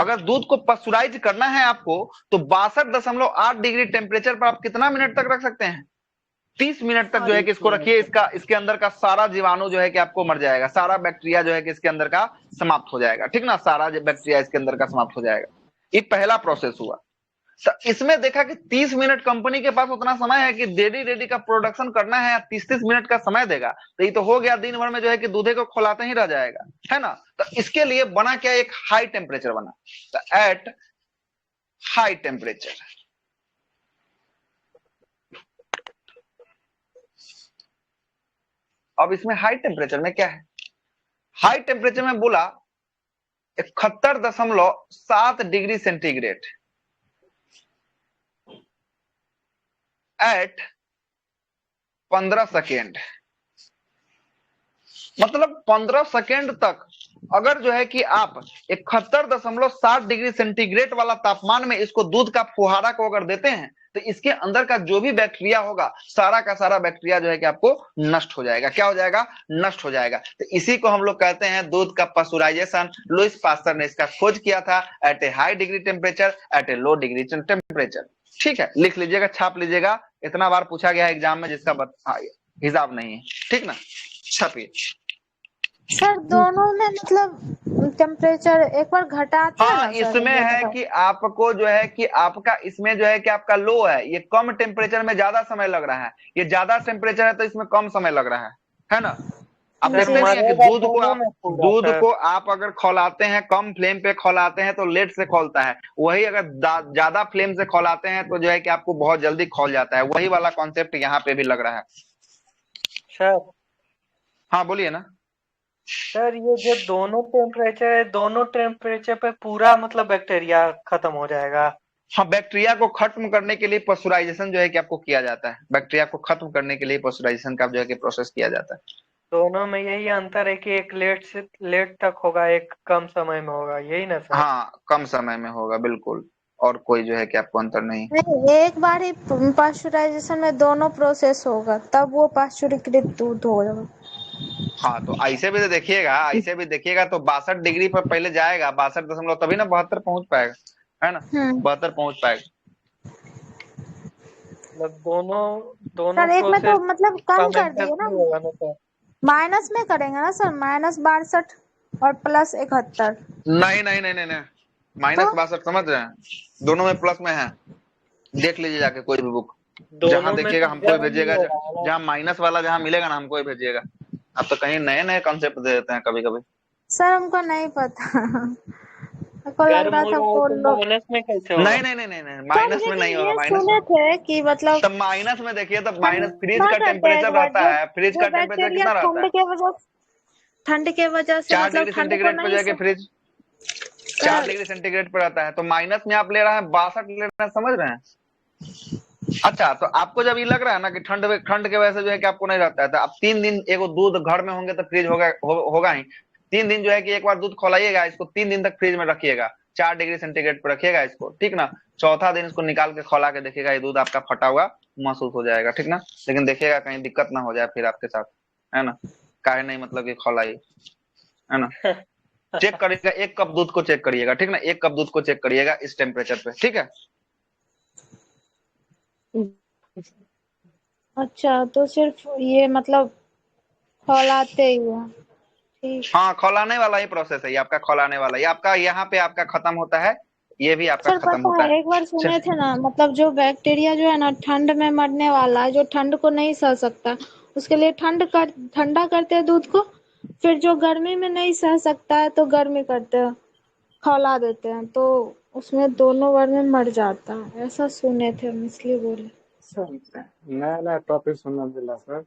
अगर दूध को पस्चुराइज करना है आपको, तो 62.8 डिग्री टेम्परेचर पर आप कितना मिनट तक रख सकते हैं? 30 मिनट तक जो है कि इसको रखिए। इसके अंदर का सारा जीवाणु जो है कि आपको मर जाएगा, सारा बैक्टीरिया जो है कि इसके अंदर का समाप्त हो जाएगा, ठीक ना। सारा बैक्टीरिया इसके अंदर का समाप्त हो जाएगा। ये पहला प्रोसेस हुआ। तो इसमें देखा कि 30 मिनट कंपनी के पास उतना समय है कि रेडी का प्रोडक्शन करना है, 30-30 मिनट का समय देगा, तो ये तो हो गया, दिन भर में जो है कि दूधे को खोलाते ही रह जाएगा, है ना। तो इसके लिए बना क्या, एक हाई टेम्परेचर बना। तो एट हाई टेम्परेचर, अब इसमें हाई टेम्परेचर में क्या है, हाई टेम्परेचर में बोला 71.7 डिग्री सेंटीग्रेड एट 15 सेकेंड। मतलब 15 सेकेंड तक अगर जो है कि आप 71.7 डिग्री सेंटीग्रेड वाला तापमान में इसको दूध का फुहारा को अगर देते हैं, तो इसके अंदर का जो भी बैक्टीरिया होगा, सारा का सारा बैक्टीरिया जो है कि आपको नष्ट हो जाएगा। क्या हो जाएगा? नष्ट हो जाएगा। तो इसी को हम लोग कहते हैं दूध का पस्चुराइजेशन। लुईस पास्चर ने इसका खोज किया था at a high degree temperature at a low degree temperature. ठीक है, लिख लीजिएगा, छाप लीजिएगा, इतना बार पूछा गया है एग्जाम में जिसका हिसाब नहीं है, ठीक ना। छापिए। सर दोनों में मतलब टेम्परेचर एक बार घटाते हैं हाँ, ना सर? इसमें है कि आपको जो है कि आपका इसमें जो है कि आपका लो है, ये कम टेम्परेचर में ज्यादा समय लग रहा है, ये ज्यादा टेम्परेचर है तो इसमें कम समय लग रहा है ना। आप देखते नहीं है कि दूध को आप अगर खौलाते हैं, कम फ्लेम पे खौलाते हैं तो लेट से खौलता है, वही अगर ज्यादा फ्लेम से खौलाते हैं तो जो है कि आपको बहुत जल्दी खौल जाता है। वही वाला कॉन्सेप्ट यहाँ पे भी लग रहा है सर। हाँ बोलिए ना सर ये जो दोनों टेम्परेचर है, दोनों टेम्परेचर पे पूरा मतलब बैक्टीरिया खत्म हो जाएगा। हाँ, बैक्टीरिया को खत्म करने के लिए पस्चुराइजेशन जो है कि आपको किया जाता है। बैक्टीरिया को खत्म करने के लिए पस्चुराइजेशन का जो है कि प्रोसेस किया जाता है। दोनों में यही अंतर है कि एक लेट तक होगा, एक कम समय में होगा, यही ना सर? हाँ, कम समय में होगा बिल्कुल। और कोई जो है कि आपको अंतर नहीं। नहीं, एक बार ही पास्चुराइजेशन में दोनों प्रोसेस होगा तब वो पास्चुरीकृत दूध होगा। हाँ तो ऐसे भी तो देखिएगा, ऐसे भी देखिएगा तो 62 डिग्री पर पहले जाएगा, 62 तभी ना 72 पहुंच पाएगा, है ना, 72 पहुंच पाएगा। मतलब दोनों सर एक में तो प्रोसेस मतलब कम कर fermenters दिए ना, में होगा ना सर? माइनस में करेंगे ना सर, -62 और +71। नहीं नहीं नहीं नहीं नहीं, -62 समझ रहे हैं, दोनों में प्लस में है, देख लीजिए जाके कोई भी बुक, जहां दोनों में देखिएगा तो हमको ही गर्म ही भेजिएगा, हो रहा है ना। जहां माइनस वाला जहां मिलेगा ना हमको ही भेजिएगा। आप तो कहीं नए नए कॉन्सेप्ट दे देते हैं कभी कभी। सर हमको नहीं पता हमको लग गर्म रहा हो था रहा है वो तो लोग। माइनस में कैसे होगा? नहीं नहीं नहीं नहीं नहीं, सर माइनस में नहीं लेकिन होगा, ये माइनस सुने थे कि मतलब तब माइनस में देखिए, तब माइनस फ्रीज ठंडा का करते हैं एक टेम्परेचर बार, रहता जो है, फ्रीज जो का टेम्परेचर बैक्टीरिया कितना रहता है, ठंड के वजह से 4 मतलब डिग्री ठंड को सेंटीग्रेड पर नहीं जाके फ्रिज 4 डिग्री सेंटीग्रेड पर रहता है, तो माइनस में आप ले रहे हैं 62 ले रहे हैं, समझ रहे हैं। अच्छा तो आपको जब ये लग रहा है ना कि ठंड के वजह से जो है कि आपको नहीं रहता है, तो आप 3 दिन एगो दूध घर में होंगे तो फ्रिज होगा ही, 3 दिन जो है कि एक बार दूध खोलाइएगा, इसको 3 दिन तक फ्रिज में रखिएगा, 4 डिग्री सेंटीग्रेड पर रखिएगा इसको, ठीक ना। चौथा दिन इसको निकाल के खोला के देखिएगा, ये दूध आपका फटा हुआ महसूस हो जाएगा, ठीक ना। लेकिन देखिएगा कहीं दिक्कत ना हो जाए फिर आपके साथ, है ना, काहे नहीं मतलब कि खोलाई, है ना। चेक करिएगा, 1 कप दूध को चेक करिएगा, ठीक ना, 1 कप दूध को चेक करिएगा इस टेम्परेचर पे, ठीक है। अच्छा तो सिर्फ ये मतलब खौलाते ही है, ठीक। हाँ खौलाने वाला ही प्रोसेस है ये आपका, खौलाने वाला ये आपका, यहाँ पे आपका खत्म होता है, ये भी आपका सर खत्म पता होता है है। एक बार सुने थे ना, मतलब जो बैक्टीरिया जो है ना ठंड में मरने वाला है, जो ठंड को नहीं सह सकता, उसके लिए ठंडा करते हैं दूध को, फिर जो गर्मी में नहीं सह सकता है तो गर्मी करते हैं, खौला देते हैं, तो उसमें दोनों बार में मर जाता है, ऐसा सुने थे हम इसलिए बोले। सर नया नया टॉपिक सुनना मिला सर।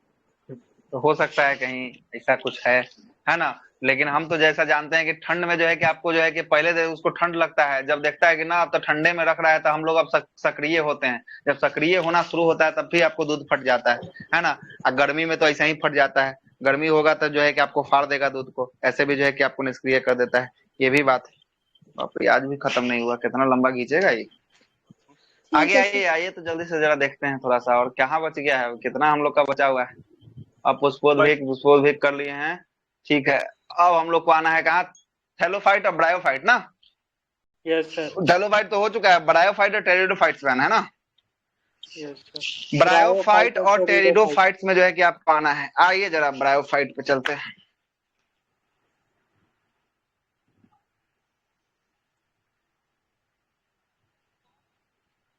तो हो सकता है कहीं ऐसा कुछ है ना। लेकिन हम तो जैसा जानते हैं कि ठंड में जो है कि आपको जो है कि पहले से उसको ठंड लगता है, जब देखता है कि ना अब तो ठंडे में रख रहा है तो हम लोग अब सक्रिय होते हैं, जब सक्रिय होना शुरू होता है तब भी आपको दूध फट जाता है ना। और गर्मी में तो ऐसा ही फट जाता है, गर्मी होगा तो जो है कि आपको फाड़ देगा दूध को, ऐसे भी जो है कि आपको निष्क्रिय कर देता है, ये भी बात है। बाप रे आज भी खत्म नहीं हुआ, कितना लंबा खींचेगा ये। आगे आइए आइए तो जल्दी से जरा देखते हैं थोड़ा सा, और कहाँ बच गया है, कितना हम लोग का बचा हुआ है। अब पुष्पोद्वेग कर लिए हैं, ठीक है। अब हम लोग को आना है कहाँ, थैलोफाइट और ब्रायोफाइट ना। Yes sir. थैलोफाइट तो हो चुका है, ब्रायोफाइट और टेरिडोफाइट्स में है ना। Yes sir. ब्रायोफाइट और टेरिडोफाइट्स में जो है कि आपको आना है, आइए जरा ब्रायोफाइट पे चलते हैं।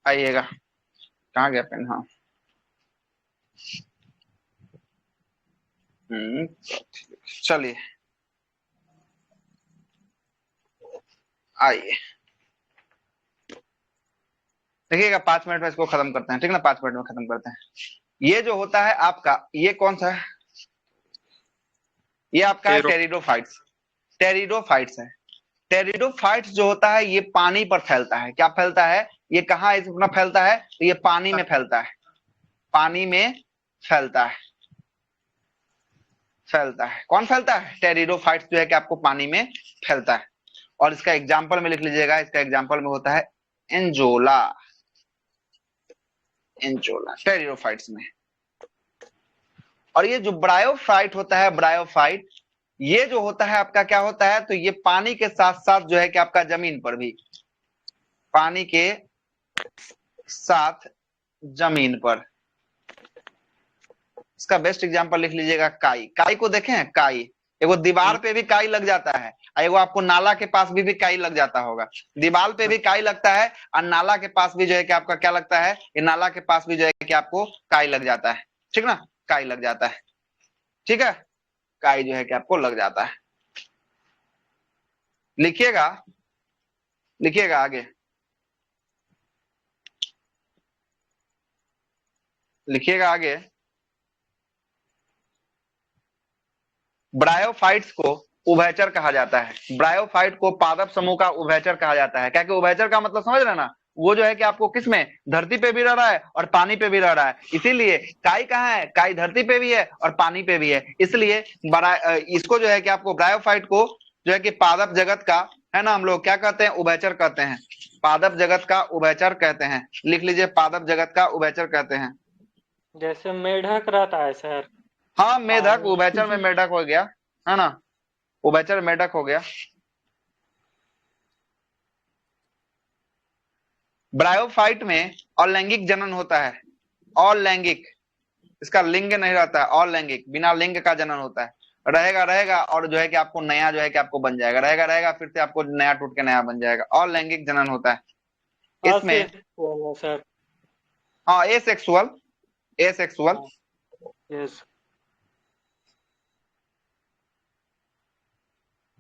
आइएगा, कहाँ गया पेन, हाँ चलिए आइए, देखिएगा 5 मिनट में इसको खत्म करते हैं, ठीक ना, 5 मिनट में खत्म करते हैं। ये जो होता है आपका, ये कौन सा है, ये आपका है टेरिडोफाइट्स, टेरिडोफाइट्स है। टेरिडोफाइट्स जो होता है ये पानी पर फैलता है, क्या फैलता है, ये कहाँ इतना फैलता है, तो ये पानी में फैलता है, पानी में फैलता है, कौन फैलता है, टेरिडोफाइट्स जो है कि आपको पानी में फैलता है। और इसका एग्जाम्पल में लिख लीजिएगा, इसका एग्जाम्पल में होता है एंजोला, टेरिडोफाइट्स में। और ये जो ब्रायोफाइट होता है, ब्रायोफाइट ये जो होता है आपका क्या होता है, तो ये पानी के साथ साथ जो है कि आपका जमीन पर भी, पानी के साथ जमीन पर, इसका बेस्ट एग्जांपल लिख लीजिएगा काई को देखें, काई एगो दीवार पे भी काई लग जाता है, एगो आपको नाला के पास भी काई लग जाता होगा, दीवार पे भी काई लगता है और नाला के पास भी जो है कि आपका क्या लगता है, ये नाला के पास भी जो है कि आपको काई लग जाता है, ठीक ना, काई लग जाता है, ठीक है, काई जो है कि आपको लग जाता है। लिखिएगा आगे, लिखिएगा आगे। ब्रायोफाइट्स को उभयचर कहा जाता है, ब्रायोफाइट को पादप समूह का उभयचर कहा जाता है। क्या कि उभयचर का मतलब समझ रहे ना, वो जो है कि आपको किस में, धरती पे भी रह रहा है और पानी पे भी रह रहा है, इसीलिए काई कहाँ है, काई धरती पे भी है और पानी पे भी है, इसलिए इसको जो है कि आपको ब्रायोफाइट को जो है कि पादप जगत का है ना, हम लोग क्या कहते हैं, उभयचर कहते हैं, पादप जगत का उभयचर कहते हैं? लिख लीजिए, पादप जगत का उभयचर कहते हैं। जैसे मेढक रहता है सर। हाँ, मेढक, पानी उभयचर में मेढक हो गया, है ना, उभयचर मेढक हो गया। ब्रायोफाइट में अलैंगिक जनन होता है, अलैंगिक, इसका लिंग नहीं रहता है, अलैंगिक, बिना लिंग का जनन होता है। रहेगा रहेगा और जो है कि आपको नया जो है कि आपको बन जाएगा, रहेगा रहेगा फिर से आपको नया टूट के नया बन जाएगा, अलैंगिक जनन होता है इसमें। असेक्सुअल है सर। हाँ, एसेक्सुअल, एसेक्सुअल। यस।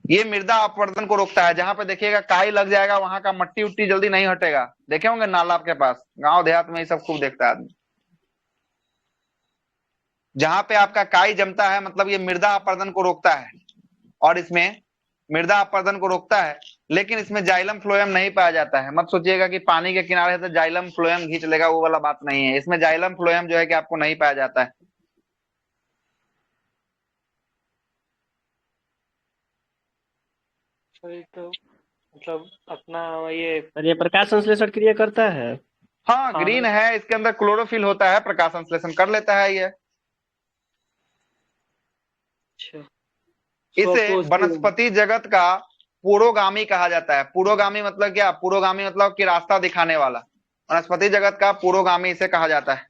ये मृदा अपवर्तन को रोकता है। जहां पे देखिएगा काई लग जाएगा वहां का मट्टी उट्टी जल्दी नहीं हटेगा। देखे होंगे नाला आपके पास, गांव देहात में ये सब खूब देखता है आदमी। जहां पे आपका काई जमता है मतलब ये मृदा अपवर्तन को रोकता है, और इसमें मृदा अपवर्तन को रोकता है, लेकिन इसमें जाइलम फ्लोएम नहीं पाया जाता है। मत सोचिएगा कि पानी के किनारे से जाइलम फ्लोएम खींच लेगा, वो वाला बात नहीं है। इसमें जाइलम फ्लोएम जो है कि आपको नहीं पाया जाता है। सही तो मतलब अपना ये सर ये प्रकाश संश्लेषण क्रिया करता है? हाँ, हाँ। ग्रीन है, इसके अंदर क्लोरोफिल होता है, प्रकाश संश्लेषण कर लेता है ये। अच्छा। इसे स्वकोषीय। वनस्पति जगत का पुरोगामी कहा जाता है। पुरोगामी मतलब क्या? पुरोगामी मतलब कि रास्ता दिखाने वाला। वनस्पति जगत का पुरोगामी इसे कहा जाता है,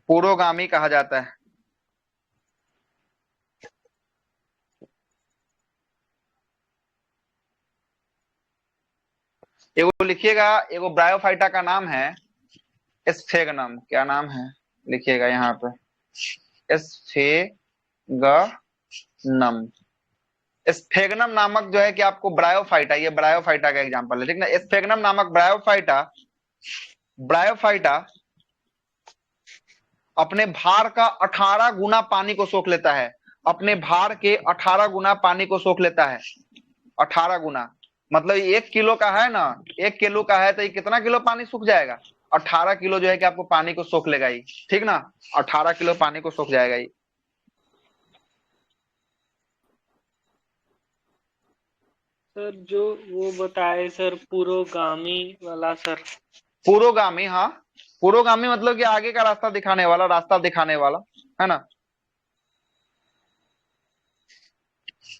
पुरोगामी कहा जाता है। एगो लिखिएगा, एगो ब्रायोफाइटा का नाम है स्फेगनम। क्या नाम है? लिखिएगा यहाँ पे, स्फेगनम। स्फेगनम नामक जो है कि आपको ब्रायोफाइटा, ये ब्रायोफाइटा का एग्जांपल है, ठीक ना। स्फेगनम नामक ब्रायोफाइटा, ब्रायोफाइटा अपने भार का 18 गुना पानी को सोख लेता है। अपने भार के 18 गुना पानी को सोख लेता है, 18 गुना। मतलब 1 किलो का है ना, 1 किलो का है तो ये कितना किलो पानी सूख जाएगा? 18 किलो जो है कि आपको पानी को सोख लेगा ये, ठीक ना, 18 किलो पानी को सोख जाएगा ये। सर जो वो बताए सर पुरोगामी वाला सर। पुरोगामी, हाँ, पुरोगामी मतलब कि आगे का रास्ता दिखाने वाला, रास्ता दिखाने वाला, है ना।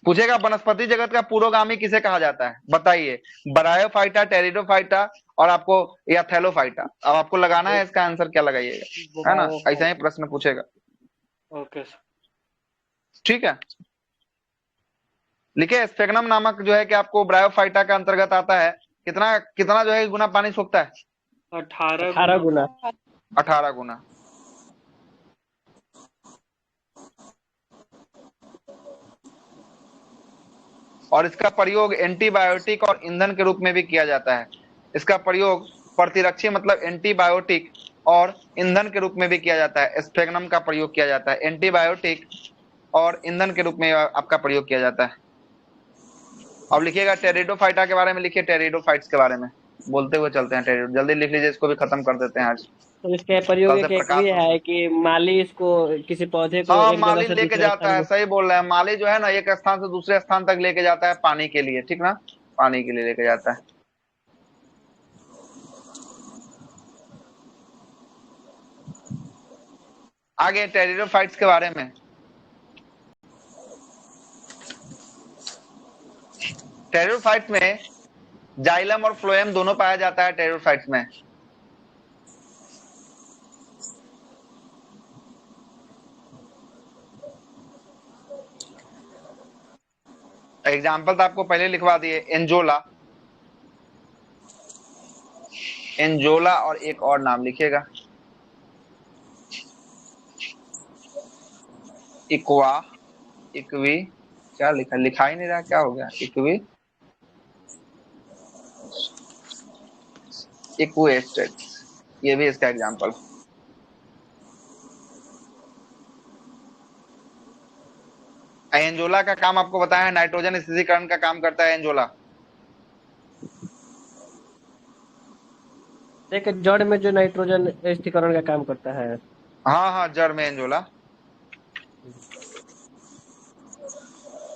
पूछेगा वनस्पति जगत का पुरोगामी किसे कहा जाता है, बताइए। ब्रायोफाइटा, टेरिडोफाइटा और आपको या थैलोफाइटा। अब आपको लगाना है इसका आंसर, क्या लगाइएगा, है ना, ऐसा ही प्रश्न पूछेगा। Okay sir. ठीक है, लिखे स्फेगनम नामक जो है कि आपको ब्रायोफाइटा का अंतर्गत आता है। कितना कितना जो है गुना पानी सोखता है? 18 गुना। 18 गुना। और इसका प्रयोग एंटीबायोटिक और ईंधन के रूप में भी किया जाता है। इसका प्रयोग प्रतिरक्षी मतलब एंटीबायोटिक और ईंधन के रूप में भी किया जाता है। स्फेगनम का प्रयोग किया जाता है, एंटीबायोटिक और ईंधन के रूप में आपका प्रयोग किया जाता है। अब लिखिएगा टेरिडोफाइटा के बारे में, लिखिए टेरिडोफाइट्स के बारे में, बोलते हुए चलते हैं। टेरिडो जल्दी लिख लीजिए, इसको भी खत्म कर देते हैं आज। तो इसके प्रयोग कल से एक एक प्रकाश भी संश्लेषण। है कि माली इसको किसी पौधे को हाँ, एक जगह माली से लेके दूसरे जाता स्थान है, में। सही बोल रहे हैं। माली जो है ना एक स्थान से दूसरे स्थान तक लेके जाता है पानी के लिए, ठीक ना, पानी के लिए लेके जाता है। आगे टेरिडोफाइट्स के बारे में। टेरिडोफाइट्स में जाइलम और फ्लोएम दोनों पाया जाता है टेरिडोफाइट्स में। एग्जाम्पल तो आपको पहले लिखवा दिए, एंजोला, एंजोला और एक और नाम लिखिएगा, इक्वा, इक्वी, क्या लिखा, लिखा ही नहीं रहा, क्या हो गया, इक्वी, इक्वेस्टेड, ये भी इसका एग्जाम्पल। एंजोला का काम आपको बताया है, नाइट्रोजन स्थिरीकरण का काम करता है एंजोला। एक जड़ में जो नाइट्रोजन स्थिरीकरण का काम करता है। हाँ हाँ, जड़ में एंजोला।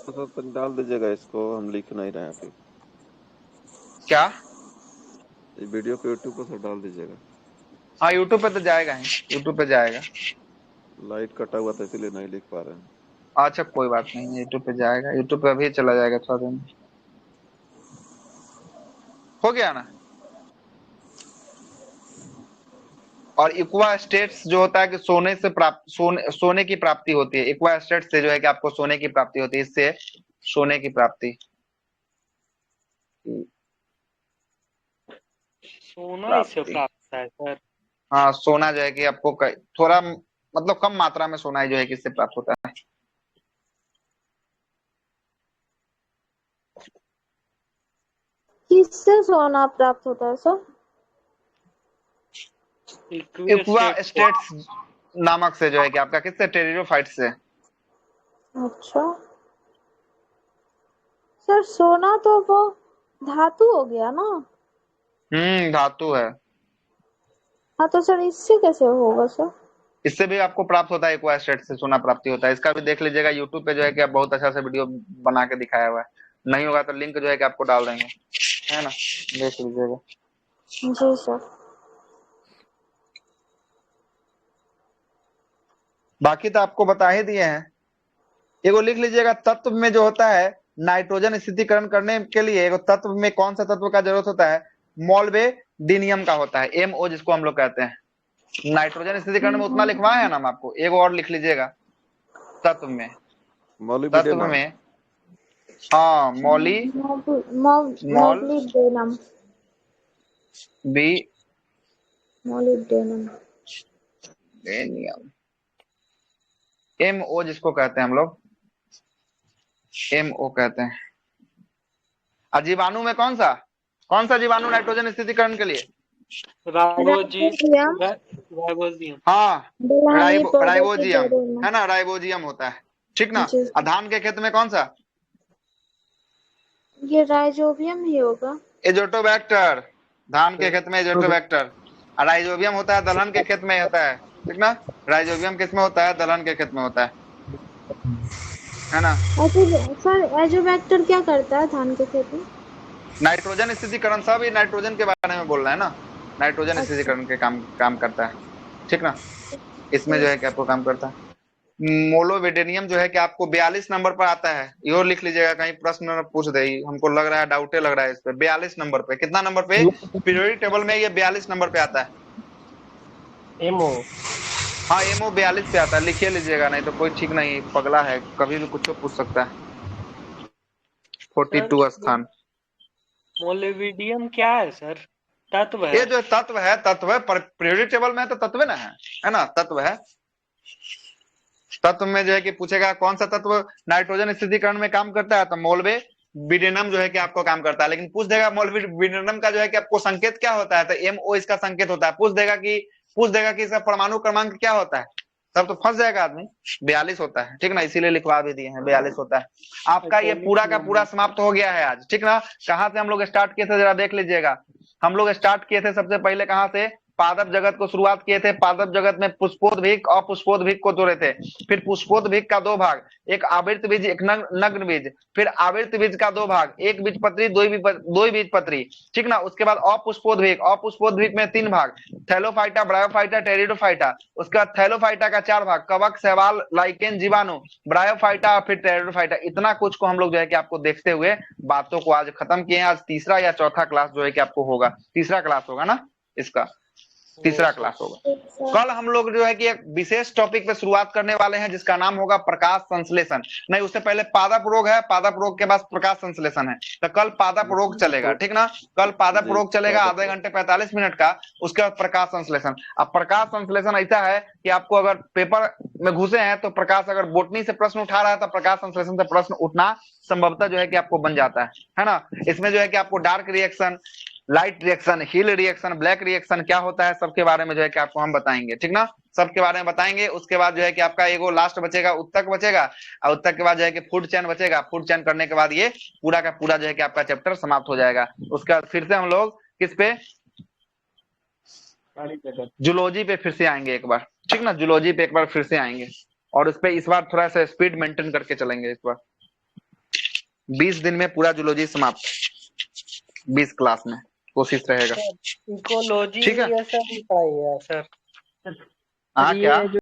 तो डाल दीजिएगा इसको, हम लिख नहीं रहे हैं अभी। क्या? ये वीडियो को यूट्यूब पर डाल दीजिएगा। हाँ यूट्यूब पे तो जाएगा ही, यूट्यूब पे जाएगा। लाइट कटा हुआ था इसलिए नहीं लिख पा रहे हैं। अच्छा कोई बात नहीं, यूट्यूब पे जाएगा, यूट्यूब पे अभी चला जाएगा थोड़ा दिन। हो गया ना। और इक्वा स्टेट्स जो होता है कि सोने से प्राप्त सोने की प्राप्ति होती है। इक्वा स्टेट से जो है कि आपको सोने की प्राप्ति होती है, इससे सोने की प्राप्ति। सोना इससे प्राप्त है सर। हाँ सोना जो है कि आपको थोड़ा मतलब कम मात्रा में सोना जो है कि इससे प्राप्त होता है। किससे सोना प्राप्त होता है सर? इक्वा स्टेट्स नामक से जो है कि आपका किससे, टेरिडोफाइट से। अच्छा सर, सोना तो वो धातु हो गया ना। धातु है। हाँ तो सर इससे कैसे होगा सर? इससे भी आपको प्राप्त होता है, इक्वा स्टेट से सोना प्राप्ति होता है। इसका भी देख लीजिएगा यूट्यूब पे जो है कि आप बहुत अच्छा से वीडियो बना के दिखाया हुआ है। नहीं होगा तो लिंक जो है कि आपको डाल देंगे, है ना, देख लीजिएगा। जी सर। बाकी तो आपको बता ही दिए हैं। एगो लिख लीजिएगा, तत्व में जो होता है नाइट्रोजन स्थितिकरण करने के लिए एगो तत्व में कौन सा तत्व का जरूरत होता है, मोल्बेडिनियम का होता है, MO जिसको हम लोग कहते हैं। नाइट्रोजन स्थितिकरण में उतना लिखवाए हैं ना हम आपको, एगो और लिख लीजिएगा तत्व में, तत्व में हाँ मोलिब्डेनम। MO जिसको कहते हैं हम लोग, MO कहते हैं। जीवाणु में कौन सा जीवाणु नाइट्रोजन स्थितिकरण के लिए? हाँ राइबोजियम है ना, राइबोजियम होता है, ठीक ना। धान के खेत में कौन सा? ये राइजोबियम ही होगा। एजोटोबैक्टर, धान के खेत में एजोटोबैक्टर। राइजोबियम होता है दलहन के खेत में होता है, ठीक ना। राइजोबियम किस में होता है? दलहन के खेत में होता है ना। सर एजोबैक्टर क्या करता है धान के खेत में? नाइट्रोजन स्थितिकरण, सब नाइट्रोजन के बारे में बोल रहे हैं ना, नाइट्रोजन स्थितिकरण के काम करता है, ठीक ना। इसमें जो है कि आपको काम करता है। मोलोवेडेनियम जो है कि आपको 42 नंबर पर आता है, यो लिख लीजिएगा, कहीं प्रश्न पूछ दे, हमको लग रहा है डाउटे लग रहा है इस पे। 42 नंबर पे, कितना नंबर पे पीरियोडिक टेबल में? ये 42 नंबर पे आता है। एमओ, हाँ MO 42 पे आता है, लिखिए लीजिएगा, नहीं तो कोई ठीक नहीं, पगला है, कभी भी कुछ पूछ सकता है। 42 स्थान। मोलिब्डेनम क्या है सर? तत्व है? ये जो तत्व है पीरियोडिक टेबल में तो तत्व ना है ना, तत्व है। तत्व में जो है कि पूछेगा कौन सा तत्व नाइट्रोजन स्थितिकरण में काम करता है, तो मोल्बेडिनम जो है कि आपको काम करता है। लेकिन पूछ देगा मोल्बेडिनम का जो है कि आपको संकेत क्या होता है, तो MO इसका संकेत होता है। पूछ देगा कि इसका परमाणु क्रमांक क्या होता है, तब तो फंस जाएगा आदमी। 42 होता है, ठीक ना, इसीलिए लिखवा भी दिए हैं, 42 होता है। आपका ये पूरा का पूरा समाप्त हो गया है आज, ठीक ना। कहाँ से हम लोग स्टार्ट किए थे जरा देख लीजिएगा। हम लोग स्टार्ट किए थे सबसे पहले कहाँ से, पादप जगत को शुरुआत किए थे। पादप जगत में पुष्पोद्भिक और पुष्पोद्भिक को जोड़े थे। फिर पुष्पोद्भिक का 2 भाग, एक आवृत बीज एक नग्न बीज। फिर आवृत बीज का 2 भाग, एक बीजपत्री दो बीजपत्री, ठीक ना। उसके बाद अपुष्पोद्भिक में 3 भाग, थैलोफाइटा, ब्रायोफाइटा, टेरिडोफाइटा। उसके बाद थैलोफाइटा का 4 भाग, कवक, शैवाल, लाइकेन, जीवाणु, ब्रायोफाइटा और फिर टेरिडोफाइटा। इतना कुछ को हम लोग जो है कि आपको देखते हुए बातों को आज खत्म किए हैं। आज तीसरा या चौथा क्लास जो है कि आपको होगा, तीसरा क्लास होगा ना, इसका तीसरा क्लास होगा। कल हम लोग जो है कि एक विशेष टॉपिक पे शुरुआत करने वाले हैं जिसका नाम होगा प्रकाश संश्लेषण। नहीं, उससे पहले पादप रोग है, पादप रोग के बाद प्रकाश संश्लेषण है। तो कल पादप रोग चलेगा, ठीक ना। कल पादप रोग चलेगा आधे घंटे 45 मिनट का। उसके बाद प्रकाश संश्लेषण। अब प्रकाश संश्लेषण ऐसा है कि आपको अगर पेपर में घुसे हैं तो प्रकाश, अगर बोटनी से प्रश्न उठा रहा है तो प्रकाश संश्लेषण से प्रश्न उठना संभवतः जो है कि आपको बन जाता है ना। इसमें जो है कि आपको dark reaction, light reaction, Hill reaction, black reaction क्या होता है, सबके बारे में जो है कि आपको हम बताएंगे, ठीक ना। सबके बारे में बताएंगे। उसके बाद जो है कि आपका एगो लास्ट बचेगा, उत्तक बचेगा, और उत्तक के बाद जो है कि फूड चेन बचेगा। फूड चेन करने के बाद ये पूरा का पूरा जो है कि आपका चैप्टर समाप्त हो जाएगा। उसके बाद फिर से हम लोग किस पे, जूलॉजी पे फिर से आएंगे एक बार, ठीक ना। जूलॉजी पे एक बार फिर से आएंगे और उस पे इस बार थोड़ा सा स्पीड मेंटेन करके चलेंगे। इस बार 20 दिन में पूरा जूलॉजी समाप्त। 20 क्लास में, कोशिश रहेगा। इकोलॉजी ठीक है ये सब भी पढ़ाई है सर। हाँ ये क्या जो